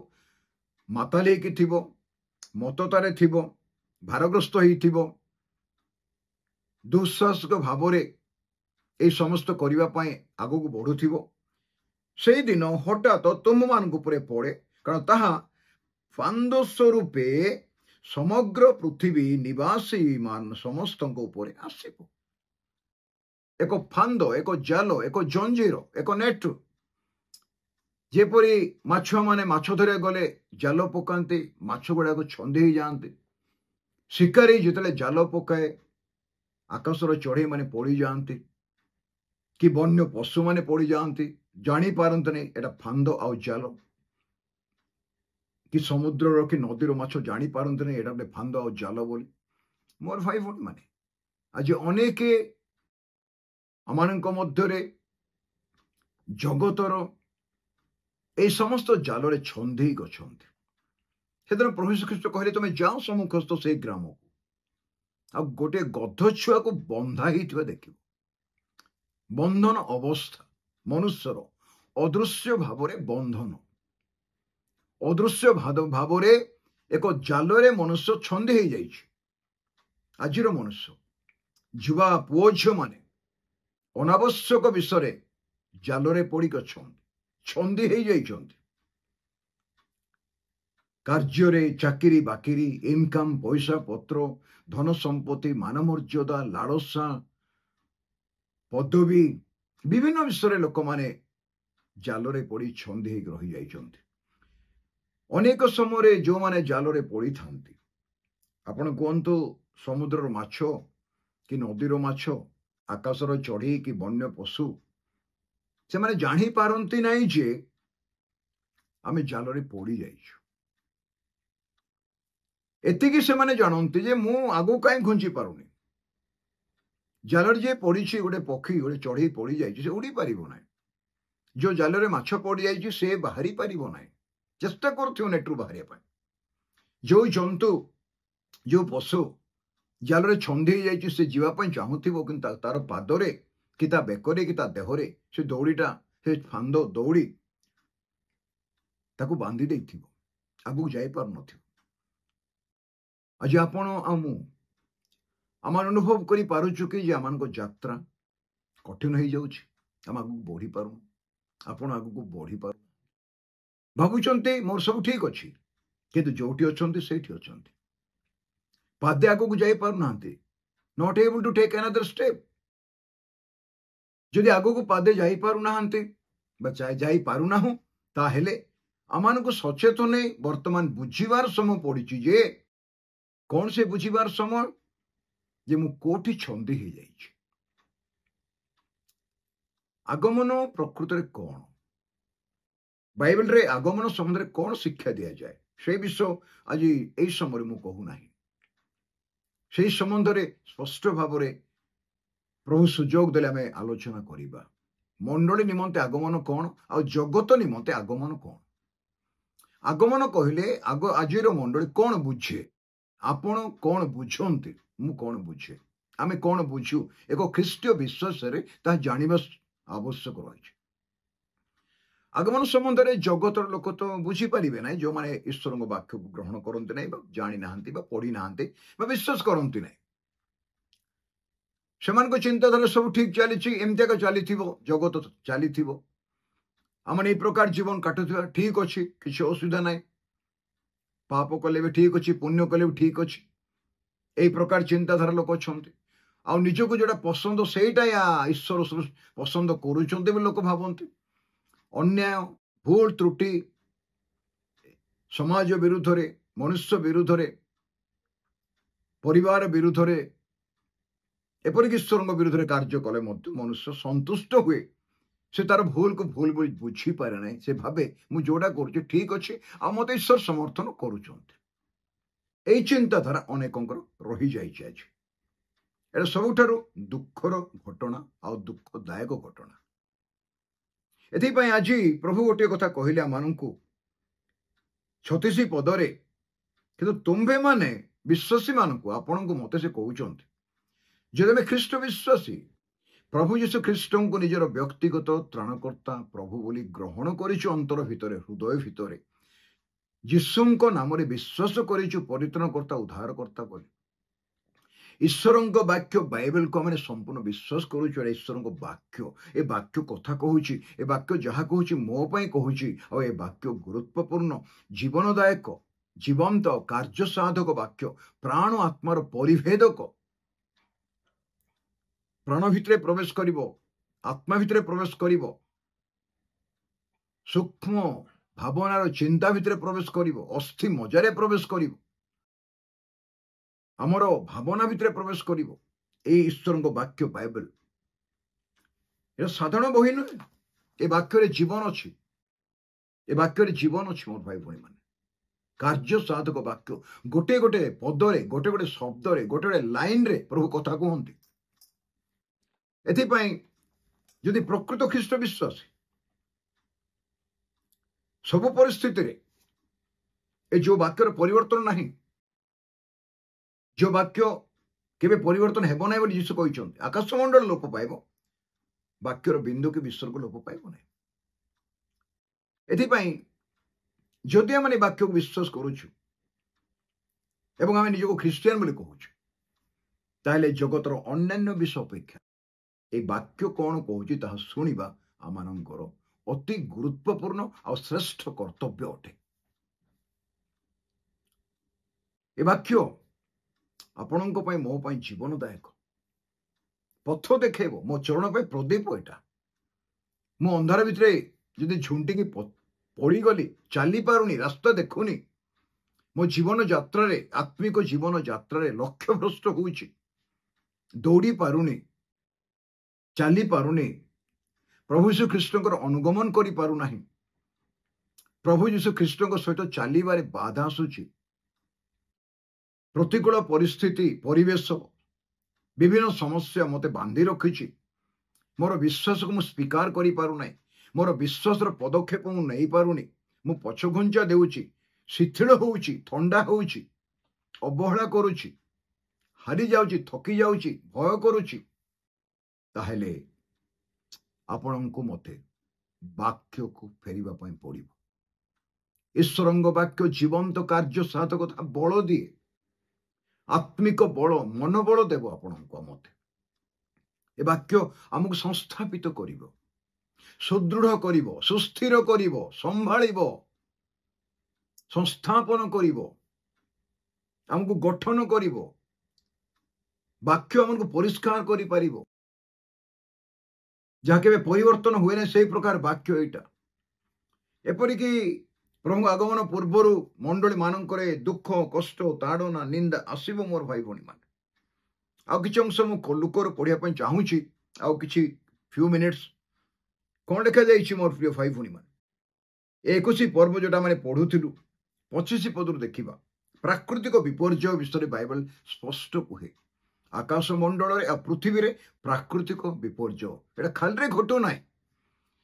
ମାତାଲ ହେଇକି ଥିବ, ମତତାରେ ଥିବ, ଭାରଗ୍ରସ୍ତ ହେଇଥିବ, ଦୁଃସାହସିକ ଭାବରେ এই ସମସ୍ତ କରିବା ପାଇଁ ଆଗକୁ ବଢୁଥିବ, ସେଇଦିନ ହଠାତ୍ ତୁମମାନଙ୍କ ଉପରେ ପଡ଼େ, କାରଣ ତାହା ଫାନ୍ଦ ସ୍ୱରୂପେ ସମଗ୍ର ପୃଥିବୀ ନିବାସୀ ସମସ୍ତଙ୍କ ଉପରେ ଆସିବ। ଏକ ଫାନ୍ଦ, ଏକ ଜାଲ, ଏକ ଜଞ୍ଜିର, ଏକ ନେଟ୍। ଯେପରି ମାଛୁଆମାନେ ମାଛ ଧରିବାକୁ ଗଲେ ଜାଲ ପକାନ୍ତି, ମାଛ ଗୁଡାକ ଛନ୍ଦି ହେଇଯାଆନ୍ତି। ଶିକାରୀ ଯେତେବେଳେ ଜାଲ ପକାଏ, ଆକାଶର ଚଢ଼େଇମାନେ ପଡ଼ିଯାଆନ୍ତି, କି ବନ୍ୟ ପଶୁମାନେ ପଡ଼ିଯାଆନ୍ତି, ଜାଣିପାରନ୍ତିନି ଏଟା ଫାନ୍ଦ ଆଉ ଜାଲ। କି ସମୁଦ୍ରର କି ନଦୀର ମାଛ ଜାଣିପାରନ୍ତିନି ଏଟା ଗୋଟେ ଫାନ୍ଦ ଆଉ ଜାଲ ବୋଲି। ମୋର ଭାଇ ଭଉଣୀମାନେ, ଆଜି ଅନେକ ଆମମାନଙ୍କ ମଧ୍ୟରେ ଜଗତର এই ସମସ୍ତ ଜାଲରେ ଛନ୍ଦି ଅଛନ୍ତି। ସେଦିନ ପ୍ରଭୁ ଶ୍ରୀଖ୍ରୀଷ୍ଟ କହିଲେ, ତମେ ଯାଅ ସମ୍ମୁଖସ୍ଥ ସେଇ ଗ୍ରାମକୁ, ଆଉ ଗୋଟେ ଗଧ ଛୁଆକୁ ବନ୍ଧା ହେଇଥିବା ଦେଖିବ। ବନ୍ଧନ ଅବସ୍ଥା, ମନୁଷ୍ୟର ଅଦୃଶ୍ୟ ଭାବରେ ବନ୍ଧନ। ଅଦୃଶ୍ୟ ଭାବରେ ଏକ ଜାଲରେ ମନୁଷ୍ୟ ଛନ୍ଦି ହେଇଯାଇଛି। ଆଜିର ମନୁଷ୍ୟ ଯୁବା ପୁଅ ଝିଅମାନେ ଅନାବଶ୍ୟକ ବିଷୟରେ ଜାଲରେ ପଡ଼ିକି ଅଛନ୍ତି, ଛନ୍ଦି ହେଇଯାଇଛନ୍ତି। କାର୍ଯ୍ୟରେ ଚାକିରି ବାକିରି, ଇନକମ୍, ପଇସା ପତ୍ର, ଧନ ସମ୍ପତ୍ତି, ମାନମର୍ଯ୍ୟାଦା, ଲାଳସା, ପଦବୀ, ବିଭିନ୍ନ ବିଷୟରେ ଲୋକମାନେ ଜାଲରେ ପଡ଼ି ଛନ୍ଦି ହେଇକି ରହିଯାଇଛନ୍ତି। ଅନେକ ସମୟରେ ଯେଉଁମାନେ ଜାଲରେ ପଡ଼ିଥାନ୍ତି, ଆପଣ କୁହନ୍ତୁ ସମୁଦ୍ରର ମାଛ କି ନଦୀର ମାଛ, ଆକାଶର ଚଢ଼େଇ କି ବନ୍ୟ ପଶୁ, ସେମାନେ ଜାଣିପାରନ୍ତି ନାହିଁ ଯେ ଆମେ ଜାଲରେ ପଡ଼ି ଯାଇଛୁ। ଏତିକି ସେମାନେ ଜାଣନ୍ତି ଯେ ମୁଁ ଆଗକୁ କାହିଁ ଘୁଞ୍ଚି ପାରୁନି। ଜାଲରେ ଯିଏ ପଡ଼ିଛି, ଗୋଟେ ପକ୍ଷୀ, ଗୋଟେ ଚଢ଼େଇ ପଡ଼ିଯାଇଛି, ସେ ଉଡ଼ି ପାରିବ ନାହିଁ। ଯେଉଁ ଜାଲରେ ମାଛ ପଡ଼ିଯାଇଛି ସେ ବାହାରି ପାରିବ ନାହିଁ, ଚେଷ୍ଟା କରୁଥିବ ନେଟରୁ ବାହାରିବା ପାଇଁ। ଯେଉଁ ଜନ୍ତୁ, ଯେଉଁ ପଶୁ ଜାଲରେ ଛନ୍ଦି ହେଇଯାଇଛି, ସେ ଯିବା ପାଇଁ ଚାହୁଁଥିବ, କିନ୍ତୁ ତାର ପାଦରେ କି ତା ବେକରେ କି ତା ଦେହରେ ସେ ଦଉଡ଼ିଟା, ସେ ଫାନ୍ଦ ଦଉଡ଼ି ତାକୁ ବାନ୍ଧି ଦେଇଥିବ, ଆଗକୁ ଯାଇପାରୁନଥିବ। ଆଜି ଆପଣ ଆଉ ମୁଁ ଆମେ ଅନୁଭବ କରିପାରୁଛୁ କି ଯେ ଆମମାନଙ୍କ ଯାତ୍ରା କଠିନ ହେଇଯାଉଛି, ଆମେ ଆଗକୁ ବଢ଼ିପାରୁନୁ। ଆପଣ ଆଗକୁ ବଢ଼ିପାରୁ ଭାବୁଛନ୍ତି ମୋର ସବୁ ଠିକ ଅଛି, କିନ୍ତୁ ଯୋଉଠି ଅଛନ୍ତି ସେଇଠି ଅଛନ୍ତି, ପାଦେ ଆଗକୁ ଯାଇପାରୁନାହାନ୍ତି। Not able to take another step. ଯଦି ଆଗକୁ ପାଦେ ଯାଇପାରୁନାହାନ୍ତି ବା ଯାଇପାରୁନାହୁଁ, ତାହେଲେ ଆମମାନଙ୍କୁ ସଚେତନ ନେଇ ବର୍ତ୍ତମାନ ବୁଝିବାର ସମୟ ପଡ଼ିଛି। ଯେ କଣ ସେ ବୁଝିବାର ସମୟ? ଯେ ମୁଁ କୋଉଠି ଛନ୍ଦି ହେଇଯାଇଛି। ଆଗମନ ପ୍ରକୃତରେ କଣ? ବାଇବେଲରେ ଆଗମନ ସମ୍ବନ୍ଧରେ କଣ ଶିକ୍ଷା ଦିଆଯାଏ, সেই ବିଷୟ ଆଜି এই ସମୟରେ ମୁଁ କହୁନାହିଁ। সেই ସମ୍ବନ୍ଧରେ ସ୍ପଷ୍ଟ ଭାବରେ ପ୍ରଭୁ ସୁଯୋଗ ଦେଲେ ଆମେ ଆଲୋଚନା କରିବା। ମଣ୍ଡଳୀ ନିମନ୍ତେ ଆଗମନ କଣ ଆଉ ଜଗତ ନିମନ୍ତେ ଆଗମନ କଣ? ଆଗମନ କହିଲେ ଆଜିର ମଣ୍ଡଳୀ କଣ ବୁଝେ? ଆପଣ କଣ ବୁଝନ୍ତି? ମୁଁ କଣ ବୁଝେ? ଆମେ କଣ ବୁଝୁ? ଏକ ଖ୍ରୀଷ୍ଟୀୟ ବିଶ୍ୱାସରେ ତାହା ଜାଣିବା ଆବଶ୍ୟକ ରହିଛି। ଆଗମନ ସମ୍ବନ୍ଧରେ ଜଗତର ଲୋକ ତ ବୁଝିପାରିବେ ନାହିଁ, ଯେଉଁମାନେ ଈଶ୍ୱରଙ୍କ ବାକ୍ୟକୁ ଗ୍ରହଣ କରନ୍ତି ନାହିଁ ବା ଜାଣିନାହାନ୍ତି ବା ପଢ଼ି ନାହାନ୍ତି ବା ବିଶ୍ୱାସ କରନ୍ତି ନାହିଁ। ସେମାନଙ୍କ ଚିନ୍ତାଧାରା ସବୁ ଠିକ ଚାଲିଛି, ଏମିତି ଏକା ଚାଲିଥିବ, ଜଗତ ଚାଲିଥିବ, ଆମେ এই ପ୍ରକାର ଜୀବନ କାଟୁଥିବା, ଠିକ ଅଛି, କିଛି ଅସୁବିଧା ନାହିଁ। ପାପ କଲେ ବି ଠିକ ଅଛି, ପୁଣ୍ୟ କଲେ ବି ଠିକ ଅଛି, এই ପ୍ରକାର ଚିନ୍ତାଧାରା ଲୋକ ଅଛନ୍ତି। ଆଉ ନିଜକୁ ଯୋଉଟା ପସନ୍ଦ ସେଇଟା ଈଶ୍ୱର ପସନ୍ଦ କରୁଛନ୍ତି ବୋଲି ଲୋକ ଭାବନ୍ତି। ଅନ୍ୟାୟ, ଭୁଲ ତ୍ରୁଟି, ସମାଜ ବିରୁଦ୍ଧରେ, ମନୁଷ୍ୟ ବିରୁଦ୍ଧରେ, ପରିବାର ବିରୁଦ୍ଧରେ, ଏପରିକି ଈଶ୍ୱରଙ୍କ ବିରୁଦ୍ଧରେ କାର୍ଯ୍ୟ କଲେ ମଧ୍ୟ ମନୁଷ୍ୟ ସନ୍ତୁଷ୍ଟ ହୁଏ। ସେ ତାର ଭୁଲକୁ ଭୁଲ ବୋଲି ବୁଝିପାରେ ନାହିଁ। ସେ ଭାବେ ମୁଁ ଯୋଉଟା କରୁଛି ଠିକ ଅଛି, ଆଉ ମତେ ଈଶ୍ୱର ସମର୍ଥନ କରୁଛନ୍ତି। এই ଚିନ୍ତାଧାରା ଅନେକଙ୍କର ରହିଯାଇଛି ଆଜି। ଏଟା ସବୁଠାରୁ ଦୁଃଖର ଘଟଣା ଆଉ ଦୁଃଖଦାୟକ ଘଟଣା। ଏଥିପାଇଁ ଆଜି ପ୍ରଭୁ ଗୋଟିଏ କଥା କହିଲେ ଆମମାନଙ୍କୁ 36 ପଦରେ, କିନ୍ତୁ ତୁମ୍ଭେମାନେ ବିଶ୍ୱାସୀ ମାନଙ୍କୁ, ଆପଣଙ୍କୁ ମତେ ସେ କହୁଛନ୍ତି, ଯଦି ଆମେ ଖ୍ରୀଷ୍ଟ ବିଶ୍ୱାସୀ, ପ୍ରଭୁ ଯୀଶୁ ଖ୍ରୀଷ୍ଟଙ୍କୁ ନିଜର ବ୍ୟକ୍ତିଗତ ତ୍ରାଣକର୍ତ୍ତା ପ୍ରଭୁ ବୋଲି ଗ୍ରହଣ କରିଛୁ, ଅନ୍ତର ଭିତରେ, ହୃଦୟ ଭିତରେ ଯୀଶୁଙ୍କ ନାମରେ ବିଶ୍ୱାସ କରିଛୁ ପରିତ୍ରାଣକର୍ତ୍ତା ଉଦ୍ଧାରକର୍ତ୍ତା ବୋଲି, ଈଶ୍ୱରଙ୍କ ବାକ୍ୟ ବାଇବେଲକୁ ଆମେ ସମ୍ପୂର୍ଣ୍ଣ ବିଶ୍ୱାସ କରୁଛୁ। ଏଟା ଈଶ୍ୱରଙ୍କ ବାକ୍ୟ, ଏ ବାକ୍ୟ କଥା କହୁଛି, ଏ ବାକ୍ୟ ଯାହା କହୁଛି ମୋ ପାଇଁ କହୁଛି, ଆଉ ଏ ବାକ୍ୟ ଗୁରୁତ୍ୱପୂର୍ଣ୍ଣ, ଜୀବନଦାୟକ, ଜୀବନ୍ତ, କାର୍ଯ୍ୟ ସାଧକ ବାକ୍ୟ, ପ୍ରାଣ ଆତ୍ମାର ପରିଭେଦକ, ପ୍ରାଣ ଭିତରେ ପ୍ରବେଶ କରିବ, ଆତ୍ମା ଭିତରେ ପ୍ରବେଶ କରିବ, ସୂକ୍ଷ୍ମ ଭାବନାର ଚିନ୍ତା ଭିତରେ ପ୍ରବେଶ କରିବ, ଅସ୍ଥି ମଜ୍ଜାରେ ପ୍ରବେଶ କରିବ, ଆମର ଭାବନା ଭିତରେ ପ୍ରବେଶ କରିବ। এই ଈଶ୍ୱରଙ୍କ ବାକ୍ୟ ବାଇବେଲ এটা ସାଧାରଣ ବହି ନୁହେଁ। ଏ ବାକ୍ୟରେ ଜୀବନ ଅଛି, ଏ ବାକ୍ୟରେ ଜୀବନ ଅଛି ମୋର ଭାଇ ଭଉଣୀ ମାନେ। କାର୍ଯ୍ୟ ସାଧକ ବାକ୍ୟ, ଗୋଟେ ଗୋଟେ ପଦରେ, ଗୋଟେ ଗୋଟେ ଶବ୍ଦରେ, ଗୋଟେ ଗୋଟେ ଲାଇନରେ ପ୍ରଭୁ କଥା କୁହନ୍ତି। ଏଥିପାଇଁ ଯଦି ପ୍ରକୃତ ଖ୍ରୀଷ୍ଟ ବିଶ୍ୱାସୀ ସବୁ ପରିସ୍ଥିତିରେ ଏ ଯୋଉ ବାକ୍ୟର ପରିବର୍ତ୍ତନ ନାହିଁ, ଯୋଉ ବାକ୍ୟ କେବେ ପରିବର୍ତ୍ତନ ହେବ ନାହିଁ ବୋଲି ଯୀଶୁ କହିଛନ୍ତି, ଆକାଶମଣ୍ଡଳ ଲୋପ ପାଇବ, ବାକ୍ୟର ବିନ୍ଦୁ କି ବିସର୍ଗ ଲୋପ ପାଇବ ନାହିଁ। ଏଥିପାଇଁ जदि आम वाक्य को विश्वास करुचु एवं आम निजक ख्रीस्टियान बोली कहूँ ताहले जगतर अन्यान्य विषय अपेक्षा ये वाक्य कौन कहूँ ताहा शुणिबा आमानंकर अति गुरुत्वपूर्ण और श्रेष्ठ कर्तव्य अटे। ए वाक्य आपणों मो जीवनदायक पथ देखेब मो चरण पर प्रदीप एटा मु अंधार भितर जदि झुंटिकी पड़गली चली पारुनी रास्ता देखुनी मो जीवन यात्रा आत्मिक जीवन यात्रा लक्ष्य भ्रष्ट होउछि दौड़ी पारुनी चली पारुनी प्रभु यीशु ख्रीष्टंकर अनुगमन करि पारु नाही प्रभु यीशु ख्रीष्टंक सहित चलिबारे बाधा आसुछि प्रतिकूल परिस्थिति परिवेश विभिन्न समस्या मते बांधी रखिछि मोर विश्वास को मु स्वीकार करि पारु नाही मोर विश्वास पदक्षेप मु नहीं पारुनी मु पछघुंचा देउछि शिथिल होउछि ठंडा होउछि अवहेला करुछि हारी जाउछि थकी जाउछि भय करुछि ताहेले आपणको मते वाक्य को फेरिबा पई पड़िबो। ईश्वरंग वाक्य जीवंत कार्य साधकता बल दिए आत्मिक बल मनोबल देव आपणको मते ए वाक्य आमको संस्थापित करिवो सुदृढ़ करिवो सुस्थिर करिवो संभाळिवो संस्थापन करिवो आमको गठन करिवो वाक्य आमको परिष्कार करि पारिवो जहाँ के परिवर्तन हुए ना से प्रकार वाक्य एटा एपरिकी प्रभु आगमन पूर्वर मंडली मानक दुख कष्ट ताड़ना निंदा आसब मोर भाई भणी मान आउ कि अंश मुझे पढ़ापी चाहूँगी आउ कि फ्यू मिनिट्स कौन लिखा जाइए मोर प्रिय भाई भणी मान 21 पर्व जोटा मैंने पढ़ुलु 25 पदर देखा प्राकृतिक विपर्यय विषय बाइबल स्पष्ट कहे आकाश मंडल पृथ्वी रे प्राकृतिक विपर्यय एटा खाली घटू ना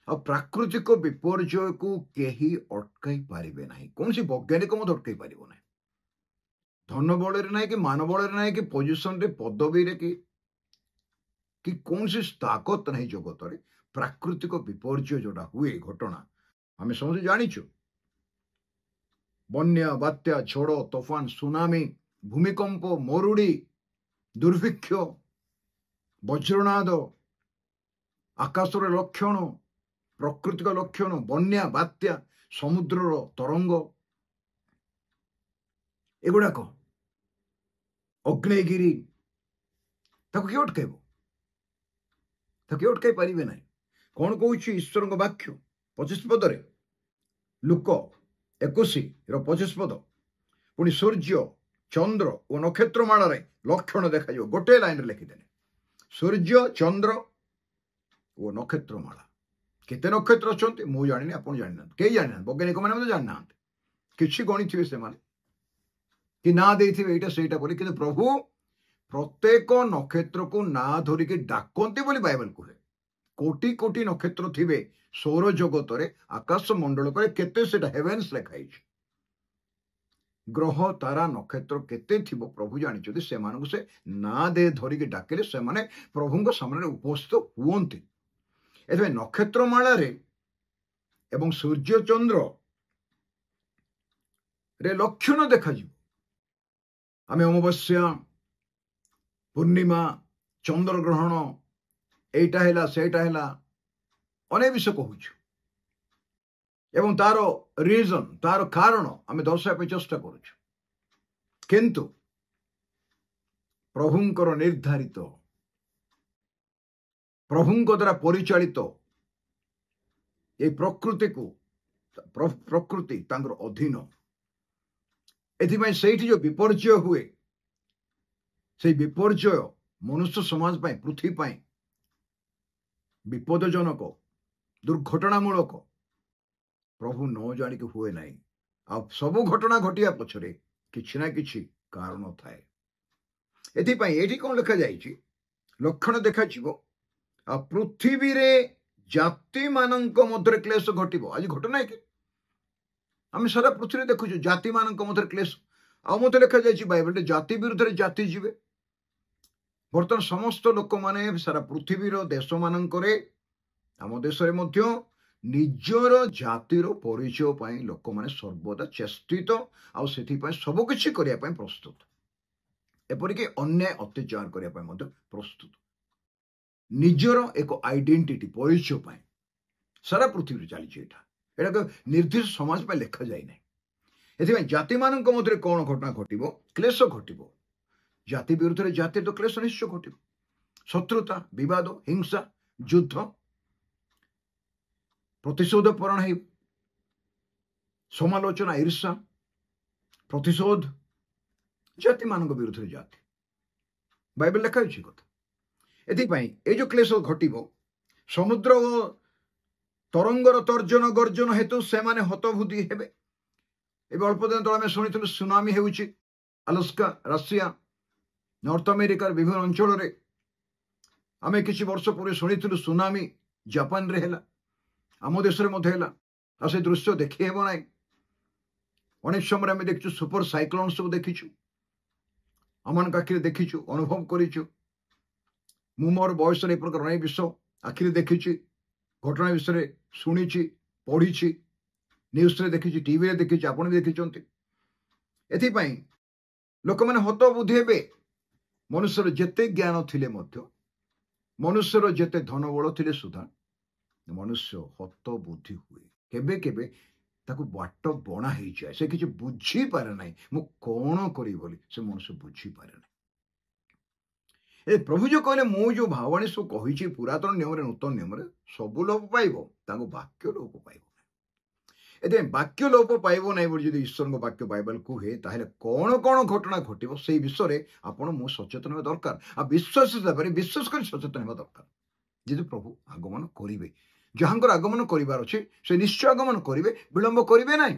आ प्राकृतिक विपर्यय को केही अटकाई पारिबे नाही कौन सी वैज्ञानिक मत अटकाई पारिबो नाही धन बल ना कि मान बल ना कि पोजिशन रे पदवी रे कि कौन सी ताकत नहीं जगत रे प्राकृतिक विपर्यय जोड़ा हुए घटना आम समझे जानिछु बन्या बात्या झड़ तोफान सुनामी भूमिकंप मरुड़ी दुर्भिक्ष वज्रनाद आकाशर लक्षण प्राकृतिक लक्षण बन्या बात्या समुद्रर तरंग एगुड़ाक अग्नेयगिरी ताको किए अटकाइब ताको किए अटकाई पारिबे नाही कौन कहूँ ईश्वर वाक्य 25 पदरे लुक 21 पद पुणी सूर्य चंद्र और नक्षत्रमाल लक्षण देखा गोटे लाइन लिखिदे सूर्य चंद्र और नक्षत्रमाला केते नक्षत्र अच्छा मुझे जानी आप जाना कई जाना वैज्ञानिक मैंने जाना कि गणी थे से कि ना देथिबे एटा सेटा बोली कि प्रभु प्रत्येक नक्षत्र को ना धरिकी डाकती बोली बाइबल कहे कोटि कोटि नक्षत्र थिबे सौर जगत रे आकाश मंडल करे केते सेटा हेवेन्स लिखाई ग्रह तारा नक्षत्र केते थिबो प्रभु जानिछथि से मानक से ना दे धरिकी डाकिले से माने प्रभुଙ୍କ सामने उपस्थित हुअन्ति एतबे नक्षत्रमाला रे एवं सूर्य चंद्र रे लक्षण देखा जिवो आमे अमावस्या पूर्णिमा चंद्र ग्रहण एटा हैला सेटा हैला अनेक विषय कहूछु एवं तार रीजन तार कारण आम दर्शाई चेष्टा करुछु किंतु प्रभुंकर निर्धारित प्रभुंक द्वारा परिचालित ये प्रकृति को प्रकृति तांकर अधीन एथिपाई सेठी जो विपर्यय हुए से विपर्यय मनुष्य समाज पाई पृथ्वी पाई विपदजनक दुर्घटनामूलक प्रभु न जानिक हुए ना आ सब घटना घटिया पछरे किछि ना किछि कारण थाए एथिपाई एठी कोन लिखा जाइछि लक्षण देखा जिवो आ पृथ्वी रे जाति मानक मध्य क्लेश घटिबो आज घटना कि आम सारा पृथ्वी देखु जाति मानक मध्य क्लेश आ मत लिखा जाइछि बाइबल रे जाति विरुद्ध रे जाति जिवे बर्तमान समस्त लोक माने सारा पृथ्वी रो देश मानक रे आम देश रे मध्य ନିଜର ଜାତିର ପରିଚୟ ପାଇଁ ଲୋକମାନେ ସର୍ବଦା ଚେଷ୍ଟିତ ଆଉ ସେଥିପାଇଁ ସବୁକିଛି କରିବା ପାଇଁ ପ୍ରସ୍ତୁତ, ଏପରିକି ଅନ୍ୟାୟ ଅତ୍ୟାଚାର କରିବା ପାଇଁ ମଧ୍ୟ ପ୍ରସ୍ତୁତ। ନିଜର ଏକ ଆଇଡେଣ୍ଟିଟି ପରିଚୟ ପାଇଁ ସାରା ପୃଥିବୀରେ ଚାଲିଛି। ଏଇଟା ନିର୍ଦ୍ଦିଷ୍ଟ ସମାଜ ପାଇଁ ଲେଖାଯାଇ ନାହିଁ। ଏଥିପାଇଁ ଜାତିମାନଙ୍କ ମଧ୍ୟରେ କ'ଣ ଘଟଣା ଘଟିବ? କ୍ଲେଶ ଘଟିବ। ଜାତି ବିରୁଦ୍ଧରେ ଜାତି ତ କ୍ଲେଶ ନିଶ୍ଚୟ ଘଟିବ। ଶତ୍ରୁତା, ବିବାଦ, ହିଂସା, ଯୁଦ୍ଧ, ପ୍ରତିଶୋଧ ପରଣ ହେବ, ସମାଲୋଚନା, ଈର୍ଷା, ପ୍ରତିଶୋଧ, ଜାତିମାନଙ୍କ ବିରୁଦ୍ଧରେ ଜାତି। ବାଇବେଲ ଲେଖା ହେଉଛି କଥା। ଏଥିପାଇଁ ଏଇ ଯୋଉ କ୍ଲେଶ ଘଟିବ, ସମୁଦ୍ର ଓ ତରଙ୍ଗର ତର୍ଜନ ଗର୍ଜନ ହେତୁ ସେମାନେ ହତବୁଦ୍ଧି ହେବେ। ଏବେ ଅଳ୍ପ ଦିନ ତଳେ ଆମେ ଶୁଣିଥିଲୁ ସୁନାମି ହେଉଛି ଆଲାସ୍କା, ରାଷିଆ, ନର୍ଥ ଆମେରିକାର ବିଭିନ୍ନ ଅଞ୍ଚଳରେ। ଆମେ କିଛି ବର୍ଷ ପୂର୍ବେ ଶୁଣିଥିଲୁ ସୁନାମି ଜାପାନରେ ହେଲା, ଆମ ଦେଶରେ ମଧ୍ୟ ହେଲା। ଆଉ ସେ ଦୃଶ୍ୟ ଦେଖି ହେବ ନାହିଁ। ଅନେକ ସମୟରେ ଆମେ ଦେଖିଛୁ ସୁପର ସାଇକ୍ଲୋନ ସବୁ ଦେଖିଛୁ, ଆମମାନଙ୍କ ଆଖିରେ ଦେଖିଛୁ, ଅନୁଭବ କରିଛୁ। ମୁଁ ମୋର ବୟସରେ ଏ ପ୍ରକାର ଅନେକ ବିଷୟ ଆଖିରେ ଦେଖିଛି, ଘଟଣା ବିଷୟରେ ଶୁଣିଛି, ପଢିଛି, ନ୍ୟୁଜରେ ଦେଖିଛି, ଟିଭିରେ ଦେଖିଛି, ଆପଣ ବି ଦେଖିଛନ୍ତି। ଏଥିପାଇଁ ଲୋକମାନେ ହତବୁଦ୍ଧି ହେବେ। ମନୁଷ୍ୟର ଯେତେ ଜ୍ଞାନ ଥିଲେ ମଧ୍ୟ, ମନୁଷ୍ୟର ଯେତେ ଧନବଳ ଥିଲେ ସୁଦ୍ଧା ମନୁଷ୍ୟ ହତବୁଦ୍ଧି ହୁଏ। କେବେ କେବେ ତାକୁ ବାଟ ବଣା ହେଇଯାଏ, ସେ କିଛି ବୁଝିପାରେ ନାହିଁ ମୁଁ କ'ଣ କରିବି ବୋଲି ସେ ମନୁଷ୍ୟ ବୁଝିପାରେ ନାହିଁ। ଏ ପ୍ରଭୁ ଯୋଉ କହିଲେ ମୁଁ ଯୋଉ ଭାବାଣୀ ସବୁ କହିଛି ପୁରାତନ ନିୟମରେ ନୂତନ ନିୟମରେ ସବୁ ଲୋପ ପାଇବ, ତାଙ୍କୁ ବାକ୍ୟ ଲୋପ ପାଇବ ନାହିଁ। ଏଥିପାଇଁ ବାକ୍ୟ ଲୋପ ପାଇବ ନାହିଁ ବୋଲି ଯଦି ଈଶ୍ୱରଙ୍କ ବାକ୍ୟ ବାଇବେଲ କୁହେ, ତାହେଲେ କ'ଣ କ'ଣ ଘଟଣା ଘଟିବ ସେଇ ବିଷୟରେ ଆପଣ ମୁଁ ସଚେତନ ହେବା ଦରକାର। ଆଉ ବିଶ୍ୱାସ ହିସାବରେ ବିଶ୍ୱାସ କରି ସଚେତନ ହେବା ଦରକାର। ଯଦି ପ୍ରଭୁ ଆଗମନ କରିବେ, ଯାହାଙ୍କର ଆଗମନ କରିବାର ଅଛି ସେ ନିଶ୍ଚୟ ଆଗମନ କରିବେ, ବିଳମ୍ବ କରିବେ ନାହିଁ।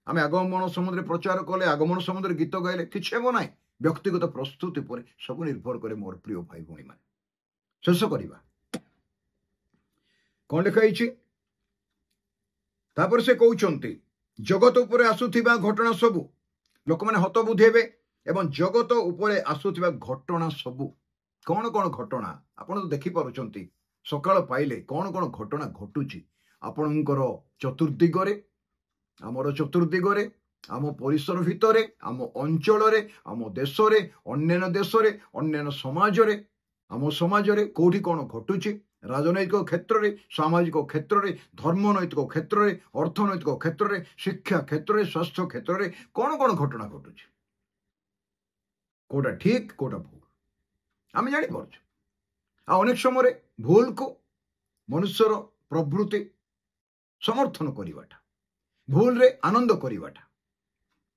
ଆମେ ଆଗମନ ସମୁଦ୍ରରେ ପ୍ରଚାର କଲେ, ଆଗମନ ସମୁଦ୍ରରେ ଗୀତ ଗାଇଲେ କିଛି ହେବ ନାହିଁ। ବ୍ୟକ୍ତିଗତ ପ୍ରସ୍ତୁତି ଉପରେ ସବୁ ନିର୍ଭର କରେ ମୋର ପ୍ରିୟ ଭାଇ ଭଉଣୀ ମାନେ। ଶେଷ କରିବା, କ'ଣ ଲେଖା ହେଇଛି? ତାପରେ ସେ କହୁଛନ୍ତି ଜଗତ ଉପରେ ଆସୁଥିବା ଘଟଣା ସବୁ, ଲୋକମାନେ ହତବୁଦ୍ଧି ହେବେ ଏବଂ ଜଗତ ଉପରେ ଆସୁଥିବା ଘଟଣା ସବୁ। କ'ଣ କ'ଣ ଘଟଣା ଆପଣ ତ ଦେଖିପାରୁଛନ୍ତି, ସକାଳ ପାଇଲେ କ'ଣ କ'ଣ ଘଟଣା ଘଟୁଛି ଆପଣଙ୍କର ଚତୁର୍ଦିଗରେ, ଆମର ଚତୁର୍ଦିଗରେ, ଆମ ପରିସର ଭିତରେ, ଆମ ଅଞ୍ଚଳରେ, ଆମ ଦେଶରେ, ଅନ୍ୟାନ୍ୟ ସମାଜରେ, ଆମ ସମାଜରେ କୋଉଠି କ'ଣ ଘଟୁଛି, ରାଜନୈତିକ କ୍ଷେତ୍ରରେ, ସାମାଜିକ କ୍ଷେତ୍ରରେ, ଧର୍ମନୈତିକ କ୍ଷେତ୍ରରେ, ଅର୍ଥନୈତିକ କ୍ଷେତ୍ରରେ, ଶିକ୍ଷା କ୍ଷେତ୍ରରେ, ସ୍ୱାସ୍ଥ୍ୟ କ୍ଷେତ୍ରରେ କ'ଣ କ'ଣ ଘଟଣା ଘଟୁଛି, କୋଉଟା ଠିକ କୋଉଟା ଭୁଲ ଆମେ ଜାଣିପାରୁଛୁ। ଆଉ ଅନେକ ସମୟରେ ଭୁଲକୁ ମନୁଷ୍ୟର ପ୍ରବୃତ୍ତି ସମର୍ଥନ କରିବାଟା, ଭୁଲରେ ଆନନ୍ଦ କରିବାଟା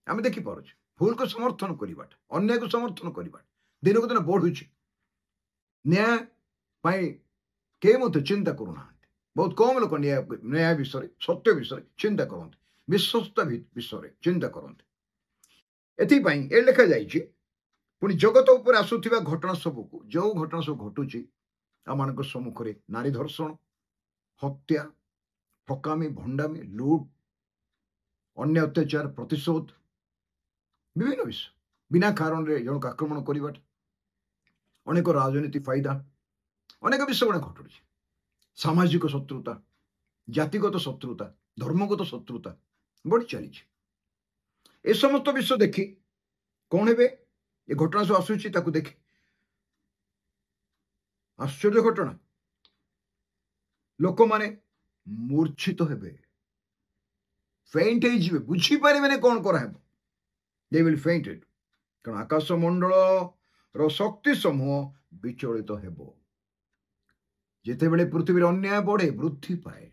ଆମେ ଦେଖିପାରୁଛୁ। ଭୁଲକୁ ସମର୍ଥନ କରିବାଟା, ଅନ୍ୟାୟକୁ ସମର୍ଥନ କରିବାଟା ଦିନକୁ ଦିନ ବଢୁଛି। ନ୍ୟାୟ ପାଇଁ କେହି ମଧ୍ୟ ଚିନ୍ତା କରୁନାହାନ୍ତି। ବହୁତ କମ ଲୋକ ନ୍ୟାୟ ବିଷୟରେ, ସତ୍ୟ ବିଷୟରେ ଚିନ୍ତା କରନ୍ତି, ବିଶ୍ୱସ୍ତ ବିଷୟରେ ଚିନ୍ତା କରନ୍ତି। ଏଥିପାଇଁ ଏ ଲେଖାଯାଇଛି ପୁଣି ଜଗତ ଉପରେ ଆସୁଥିବା ଘଟଣା ସବୁକୁ, ଯୋଉ ଘଟଣା ସବୁ ଘଟୁଛି ଆମମାନଙ୍କ ସମ୍ମୁଖରେ, ନାରୀ ଧର୍ଷଣ, ହତ୍ୟା, ଠକାମି, ଭଣ୍ଡାମି, ଲୁଟ୍, ଅନ୍ୟ ଅତ୍ୟାଚାର, ପ୍ରତିଶୋଧ, ବିଭିନ୍ନ ବିଷୟ, ବିନା କାରଣରେ ଜଣକୁ ଆକ୍ରମଣ କରିବାଟା, ଅନେକ ରାଜନୀତି ଫାଇଦା, ଅନେକ ବିଷୟ ଗୁଡ଼ା ଘଟୁଛି। ସାମାଜିକ ଶତ୍ରୁତା, ଜାତିଗତ ଶତ୍ରୁତା, ଧର୍ମଗତ ଶତ୍ରୁତା ବଢି ଚାଲିଛି। ଏ ସମସ୍ତ ବିଷୟ ଦେଖି କ'ଣ ହେବେ? ଏ ଘଟଣା ସବୁ ଆସୁଛି, ତାକୁ ଦେଖି ଆଶ୍ଚର୍ଯ୍ୟ ଘଟଣା, ଲୋକମାନେ ମୂର୍ଚ୍ଛିତ ହେବେ, ଫେଣ୍ଟ ହେଇଯିବେ, ବୁଝିପାରିବେନି କ'ଣ କରାହେବ। they will faint it, କାରଣ ଆକାଶ ମଣ୍ଡଳର ଶକ୍ତି ସମୂହ ବିଚଳିତ ହେବ। ଯେତେବେଳେ ପୃଥିବୀରେ ଅନ୍ୟାୟ ବଢେ, ବୃଦ୍ଧି ପାଏ,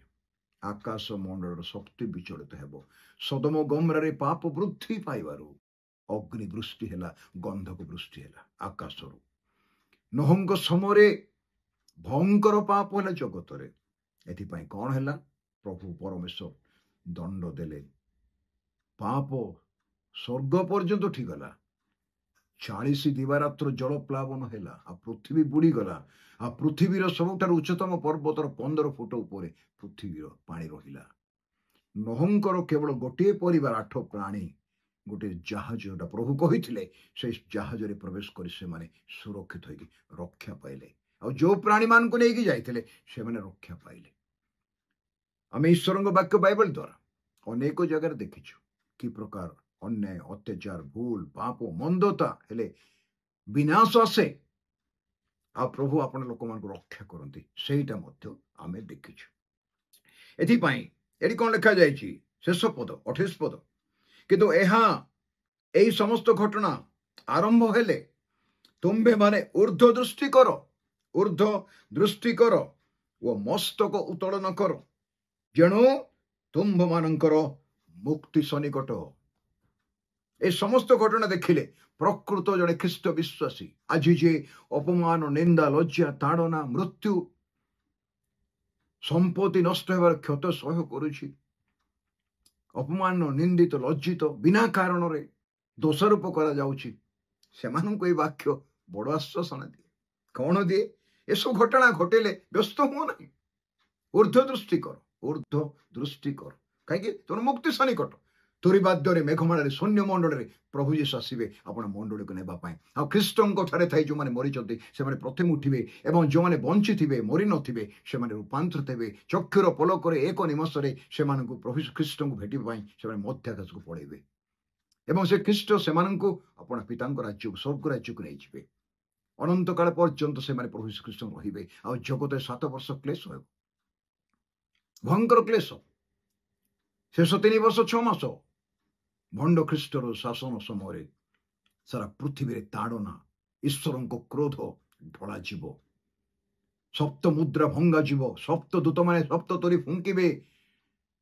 ଆକାଶ ମଣ୍ଡଳର ଶକ୍ତି ବିଚଳିତ ହେବ। ସୋଦମ ଗମରାରେ ପାପ ବୃଦ୍ଧି ପାଇବାରୁ ଅଗ୍ନି ବୃଷ୍ଟି ହେଲା, ଗନ୍ଧକ ବୃଷ୍ଟି ହେଲା ଆକାଶରୁ। ନୋହଙ୍କ ସମୟରେ ଭୟଙ୍କର ପାପ ହେଲା ଜଗତରେ। ଏଥିପାଇଁ କ'ଣ ହେଲା? ପ୍ରଭୁ ପରମେଶ୍ୱର ଦଣ୍ଡ ଦେଲେ, ପାପ ସ୍ୱର୍ଗ ପର୍ଯ୍ୟନ୍ତ ଉଠିଗଲା, 40 ଦିବାରାତ୍ର ଜଳ ପ୍ଲାବନ ହେଲା, ଆଉ ପୃଥିବୀ ବୁଡିଗଲା। ଆଉ ପୃଥିବୀର ସବୁଠାରୁ ଉଚ୍ଚତମ ପର୍ବତର 15 ଫୁଟ ଉପରେ ପୃଥିବୀର ପାଣି ରହିଲା। ନୋହଙ୍କର କେବଳ ଗୋଟିଏ ପରିବାର, 8 ପ୍ରାଣୀ, ଗୋଟିଏ ଜାହାଜ, ଯୋଉଟା ପ୍ରଭୁ କହିଥିଲେ, ସେଇ ଜାହାଜରେ ପ୍ରବେଶ କରି ସେମାନେ ସୁରକ୍ଷିତ ହୋଇକି ରକ୍ଷା ପାଇଲେ। ଆଉ ଯୋଉ ପ୍ରାଣୀ ମାନଙ୍କୁ ନେଇକି ଯାଇଥିଲେ ସେମାନେ ରକ୍ଷା ପାଇଲେ। आम ईश्वर वाक्य बाइबल द्वारा अनेक जगह देखीचु कि प्रकार अन्याय अत्याचार भूल पाप मंदता हेले विनाश आसे आ प्रभु आपण लोक मान रक्षा करती सेटा आम देखीचु एथिपाई एटी कौन लिखा जाए शेष पद 28 पद किंतु यही समस्त घटना आरंभ हेले तुम्भे माने ऊर्ध्व दृष्टि कर वो मस्तक उत्तोलन कर जेणु तुम्भ मानकर मुक्ति सन्निकट ए समस्त घटना देखिले प्रकृत जड़े ख्रीष्ट विश्वासी आज जे अपमान निंदा लज्जा ताड़ना मृत्यु संपत्ति नष्ट होवार क्षत सह करुछि अपमान निंदित लज्जित बिना कारण रे दोषारोप करा जाउछि सेमानंको ए वाक्य बड़ आश्वासन दिए कौन दिए ये सब घटना घटेले व्यस्त हुओ ना ऊर्ध्व दृष्टि कर कहीं तुम मुक्ति सन्निकट तुरीवाद्य मेघमाल शून्य मंडल प्रभु जीशु आसवे आपण मंडल को नापी आ ख्रीष्टों ठारे जो मैंने मरी से प्रथम उठे और जो मैंने बंची थे मरी नथिबे से रूपांतरित हे चक्षुर पलक एक निमष से प्रभु ख्रीष्ट को भेटापी से मध्याकाश को पड़ेबे एवं से ख्रीष्ट से अपना पिता राज्य स्वर्ग राज्य को नहीं अनंत काल पर्यंत से प्रभु ख्रीष्ट रे आ जगत 7 वर्ष क्लेश हो भयंकर क्लेश शेष 3 वर्ष 6 मास भंड ख्रीष्टर शासन समय सारा पृथ्वी रे ताड़ना ईश्वर को क्रोध ढला जीव सप्त मुद्रा भंगा जीव सप्त दूत माने सप्त तरी फुंकिबे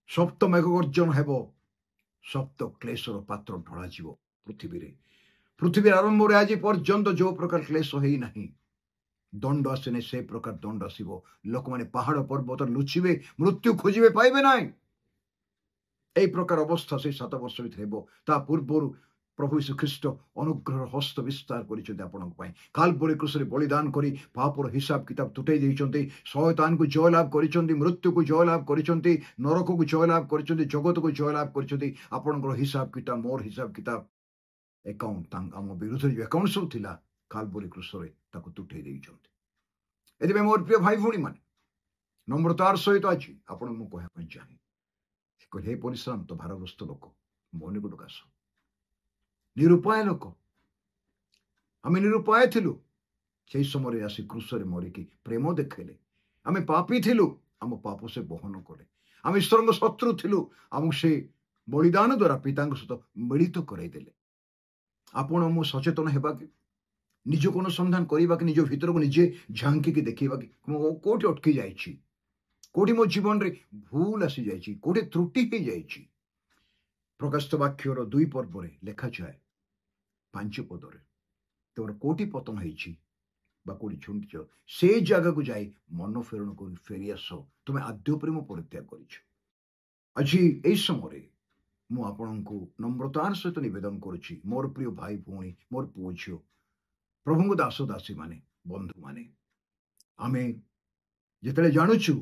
सप्त मेघगर्जन हेब सप्त क्लेशर पात्र ढला जीव पृथ्वी आरंभ आज पर्यंत जो प्रकार क्लेश है नहीं दंड आसने से प्रकार दंड आसो लोक मैंने पहाड़ पर्वत लुचिबे मृत्यु खोजे पाइबे ना यही प्रकार अवस्था से 7 वर्ष भर पूर्व प्रभु यीशु ख्रीष्ट अनुग्रह हस्त विस्तार कर काल्वरी क्रूसरे बलिदान करी पापर हिसाब किताब तुटई देइचंती शयतान को जय लाभ करिसंती मृत्यु को जय लाभ करिसंती नरक को जय लाभ करिसंती जगत को जय लाभ करिसंती आपनकर हिसाब किताब मोर हिसाब किताब अकाउंट आम विरुद्ध जो अकाउंट सब थिला काल्वरी क्रूसरे ताको तुटई देइचंती एदिबे मोर प्रिय भाई भूणी माने नम्रतार सहित आज आपण मु कहया पई चाहे हे परिश्राम तो भारग्रस्त लोक मन को डकास निरुपाय लोक आम निरुपाय थिलु से समय आसी क्रूसरे मरिकी प्रेम देखेले आम पापी थिलु आम पाप से बहन कले आम ईश्वर शत्रु थिलु आम से बलिदान द्वारा पिता सहित मिलित करईदेले आपण मु सचेतन हेबा कि निज को अनुसंधान करबा कि निज भीतर को निजे झांकी देखा कि कोठी अटकी जाइछि कोठी मो जीवन रे भूल आसी जाइछि कोठी त्रुटि हो जाइछि प्रकाशित वाक्यर 2 पर्व रे लेखा जाए 5 पद रे तोर कोठी पतन होइछि बा कोठी छुंटिछ से जगह को जाई मन फेरण को फेरी आस तुम आद्य प्रेम परित्याग करिछ আজি এই समय मु आपण को नम्रतार सहित निवेदन करुछि मोर प्रिय भाई भौणी मोर पुओ झियो प्रभु दास दासी माने बंधु माने आमे जेतले जानुछु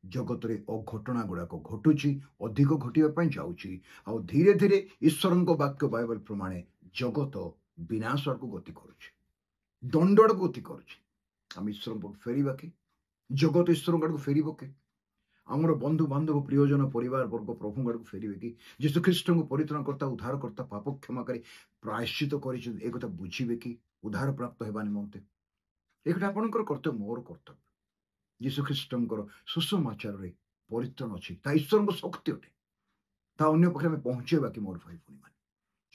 जगत रे अघटना गुड़ाक घटुची अधिक घटिया जाऊँगी आ धीरे धीरे ईश्वर वाक्य बाइबल प्रमाणे जगत विनाश को गति करुच्ची दंड को गति करुच्ची ईश्वर को फेरवा कि जगत ईश्वर को फेरब कि आमर बंधु बांधव प्रियजन परिवार वर्ग प्रभु आड़ को फेरवे कि जीशु ख्रीष्ट को परित्राणकर्ता उद्धारकर्ता पाप क्षमाकारी प्रायश्चित कर बुझे कि उद्धार प्राप्त होगा निमंते एक आपंकर कर्तव्य मोर कर्तव्य जीशु ख्रीष्टर सुसमाचार रे परित्राण अच्छी ईश्वर शक्ति अटे अन्य पाखे पहुंचेबा कि मोर भाई भूणी मान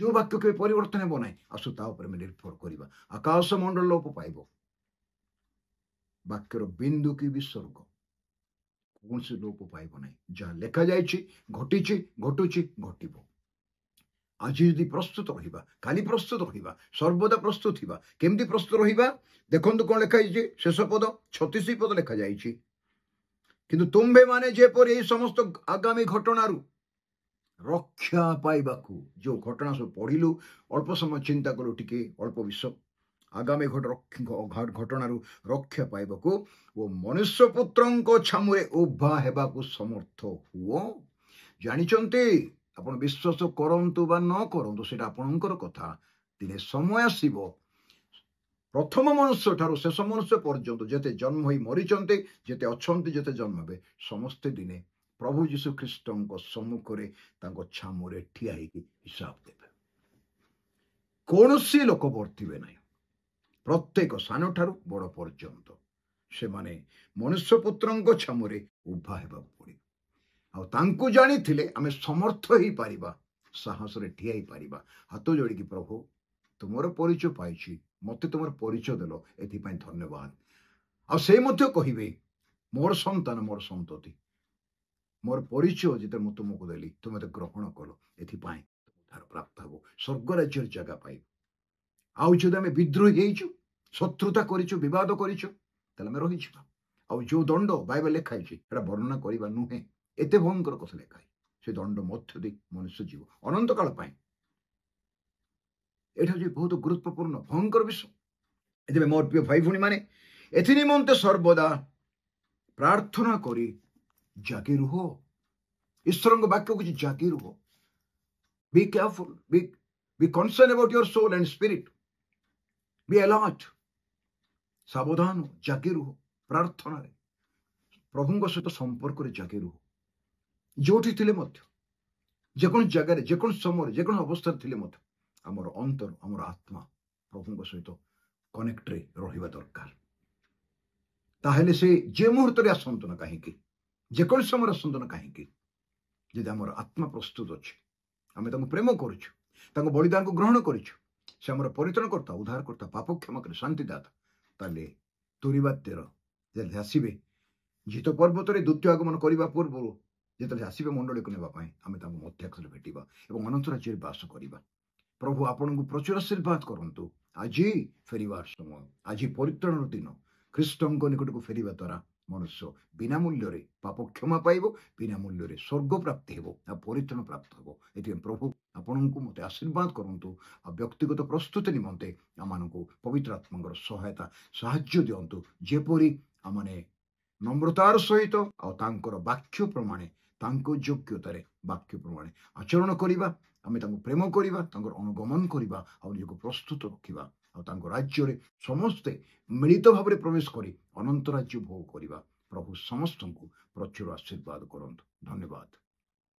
जो वाक्य के परिवर्तन हो ना आसु निर्भर करवा आकाश मंडल लोप पाइब वाक्यर बिंदु की विसर्ग कौन से लोप पाइब ना जहाँ लेखा जाइए घटी घटुची घटब आज यदि प्रस्तुत रहा काली प्रस्तुत रहा सर्वदा प्रस्तुत थी केमती प्रस्तुत रहा देखो कौन लिखाई शेष पद 36 पद लिखा जाइए किंतु तुम्भे माने जेपरि समस्त आगामी घटनारू रक्षा पाइबाकू जो घटना सब पढ़िलु अल्प समय चिंता कलु टिके अल्प विश्व आगामी घटनारू रक्षा पाइबाकू वो मनुष्य पुत्रंको छामुरे उभा हेबाकू समर्थ हुओ जानिचंती आपण विश्वास करंतु बा न करंतु सेटा आपणकर कथा दिने समय आसीबो प्रथम मनुष्य ठारू शेष मनुष्य पर्यंत जेते जन्म होई मरिचंते जेते अछंती जेते जन्म हेबे समस्ते दिने ପ୍ରଭୁ ଯୀଶୁ ଖ୍ରୀଷ୍ଟଙ୍କ ସମ୍ମୁଖରେ ତାଙ୍କ ଛାମୁରେ ଠିଆ ହେଇକି ହିସାବ ଦେବେ। କୌଣସି ଲୋକ ବର୍ତ୍ତିବେ ନାହିଁ। ପ୍ରତ୍ୟେକ ସାନଠାରୁ ବଡ଼ ପର୍ଯ୍ୟନ୍ତ ସେମାନେ ମନୁଷ୍ୟ ପୁତ୍ରଙ୍କ ଛାମୁରେ ଉଭା ହେବାକୁ ପଡ଼ିବ। ଆଉ ତାଙ୍କୁ ଜାଣିଥିଲେ ଆମେ ସମର୍ଥ ହେଇପାରିବା, ସାହସରେ ଠିଆ ହେଇପାରିବା। ହାତ ଯୋଡ଼ିକି ପ୍ରଭୁ ତୁମର ପରିଚୟ ପାଇଛି, ମୋତେ ତୁମର ପରିଚୟ ଦେଲ, ଏଥିପାଇଁ ଧନ୍ୟବାଦ। ଆଉ ସେ ମଧ୍ୟ କହିବେ ମୋର ସନ୍ତାନ, ମୋର ସନ୍ତତି, ମୋର ପରିଚୟ ଯେତେବେଳେ ମୁଁ ତୁମକୁ ଦେଲି ତୁମେ ମୋତେ ଗ୍ରହଣ କଲ, ଏଥିପାଇଁ ଉଦ୍ଧାର ପ୍ରାପ୍ତ ହେବ, ସ୍ୱର୍ଗ ରାଜ୍ୟର ଜାଗା ପାଇବ। ଆଉ ଯଦି ଆମେ ବିଦ୍ରୋହୀ ହେଇଛୁ, ଶତ୍ରୁତା କରିଛୁ, ବିବାଦ କରିଛୁ, ତାହେଲେ ଆମେ ରହିଯିବା। ଆଉ ଯେଉଁ ଦଣ୍ଡ ବାଇବେଲ ଲେଖା ହେଇଛି ସେଟା ବର୍ଣ୍ଣନା କରିବା ନୁହେଁ, ଏତେ ଭୟଙ୍କର କଥା ଲେଖା ହେଇଛି। ସେ ଦଣ୍ଡ ମଧ୍ୟ ଦେଇ ମନୁଷ୍ୟ ଜୀବ ଅନନ୍ତ କାଳ ପାଇଁ। ଏଇଟା ହେଉଛି ବହୁତ ଗୁରୁତ୍ୱପୂର୍ଣ୍ଣ ଭୟଙ୍କର ବିଷୟ। ଏଥିପାଇଁ ମୋର ପ୍ରିୟ ଭାଇ ଭଉଣୀ ମାନେ ଏଥି ନିମନ୍ତେ ସର୍ବଦା ପ୍ରାର୍ଥନା କରି ଜାଗି ରୁହ। ଈଶ୍ୱରଙ୍କ ବାକ୍ୟ କହୁଛି ଜାଗି ରୁହ। Be careful, be concerned about your soul and spirit. Be alert. ସାବଧାନ, ଜାଗି ରୁହ ପ୍ରାର୍ଥନାରେ, ପ୍ରଭୁଙ୍କ ସହିତ ସମ୍ପର୍କରେ ଜାଗି ରୁହ। ଯୋଉଠି ଥିଲେ ମଧ୍ୟ, ଯେକୌଣସି ଜାଗାରେ, ଯେକୌଣସି ସମୟରେ, ଯେକୌଣସି ଅବସ୍ଥାରେ ଥିଲେ ମଧ୍ୟ ଆମର ଅନ୍ତର, ଆମର ଆତ୍ମା ପ୍ରଭୁଙ୍କ ସହିତ କନେକ୍ଟରେ ରହିବା ଦରକାର। ତାହେଲେ ସେ ଯେ ମୁହୂର୍ତ୍ତରେ ଆସନ୍ତୁ ନା କାହିଁକି, ଯେକୌଣସି ସମୟରେ ଆସନ୍ତୁ ନା କାହିଁକି, ଯଦି ଆମର ଆତ୍ମା ପ୍ରସ୍ତୁତ ଅଛି, ଆମେ ତାଙ୍କୁ ପ୍ରେମ କରୁଛୁ, ତାଙ୍କ ବଳିଦାନକୁ ଗ୍ରହଣ କରିଛୁ, ସେ ଆମର ପରିତ୍ରାଣକର୍ତ୍ତା, ଉଦ୍ଧାରକର୍ତ୍ତା, ପାପ କ୍ଷମାକାରୀ, ଶାନ୍ତିଦାତା, ତାହେଲେ ତୁରିବାତ୍ୟର ଯେତେବେଳେ ଆସିବେ, ଜିତ ପର୍ବତରେ ଦ୍ୱିତୀୟ ଆଗମନ କରିବା ପୂର୍ବରୁ ଯେତେବେଳେ ଆସିବେ ମଣ୍ଡଳୀକୁ ନେବା ପାଇଁ, ଆମେ ତାଙ୍କୁ ମଧ୍ୟାକ୍ଷରେ ଭେଟିବା ଏବଂ ଅନନ୍ତ ରାଜ୍ୟରେ ବାସ କରିବା। ପ୍ରଭୁ ଆପଣଙ୍କୁ ପ୍ରଚୁର ଆଶୀର୍ବାଦ କରନ୍ତୁ। ଆଜି ଫେରିବାର ସମୟ, ଆଜି ପରିତ୍ରାଣର ଦିନ। ଖ୍ରୀଷ୍ଟଙ୍କ ନିକଟକୁ ଫେରିବା ଦ୍ୱାରା ମନୁଷ୍ୟ ବିନା ମୂଲ୍ୟରେ ପାପ କ୍ଷମା ପାଇବ, ବିନା ମୂଲ୍ୟରେ ସ୍ୱର୍ଗ ପ୍ରାପ୍ତି ହେବ, ଆଉ ପରିତ୍ରାଣ ପ୍ରାପ୍ତ ହେବ। ଏଥିପାଇଁ ପ୍ରଭୁ ଆପଣଙ୍କୁ ମୋତେ ଆଶୀର୍ବାଦ କରନ୍ତୁ। ଆଉ ବ୍ୟକ୍ତିଗତ ପ୍ରସ୍ତୁତି ନିମନ୍ତେ ଆମମାନଙ୍କୁ ପବିତ୍ର ଆତ୍ମାଙ୍କର ସହାୟତା, ସାହାଯ୍ୟ ଦିଅନ୍ତୁ, ଯେପରି ଆମମାନେ নম্রতাର ସହିତ ଆଉ ତାଙ୍କର ବାକ୍ୟ ପ୍ରମାଣେ, ତାଙ୍କ ଯୋଗ୍ୟତାରେ ବାକ୍ୟ ପ୍ରମାଣେ ଆଚରଣ କରିବା, ଆମେ ତାଙ୍କୁ ପ୍ରେମ କରିବା, ତାଙ୍କର ଅନୁଗମନ କରିବା, ଆଉ ନିଜକୁ ପ୍ରସ୍ତୁତ ରଖିବା, ଆଉ ତାଙ୍କ ରାଜ୍ୟରେ ସମସ୍ତେ ମିଳିତ ଭାବରେ ପ୍ରବେଶ କରି ଅନନ୍ତ ରାଜ୍ୟ ଭୋଗ କରିବା। ପ୍ରଭୁ ସମସ୍ତଙ୍କୁ ପ୍ରଚୁର ଆଶୀର୍ବାଦ କରନ୍ତୁ। ଧନ୍ୟବାଦ।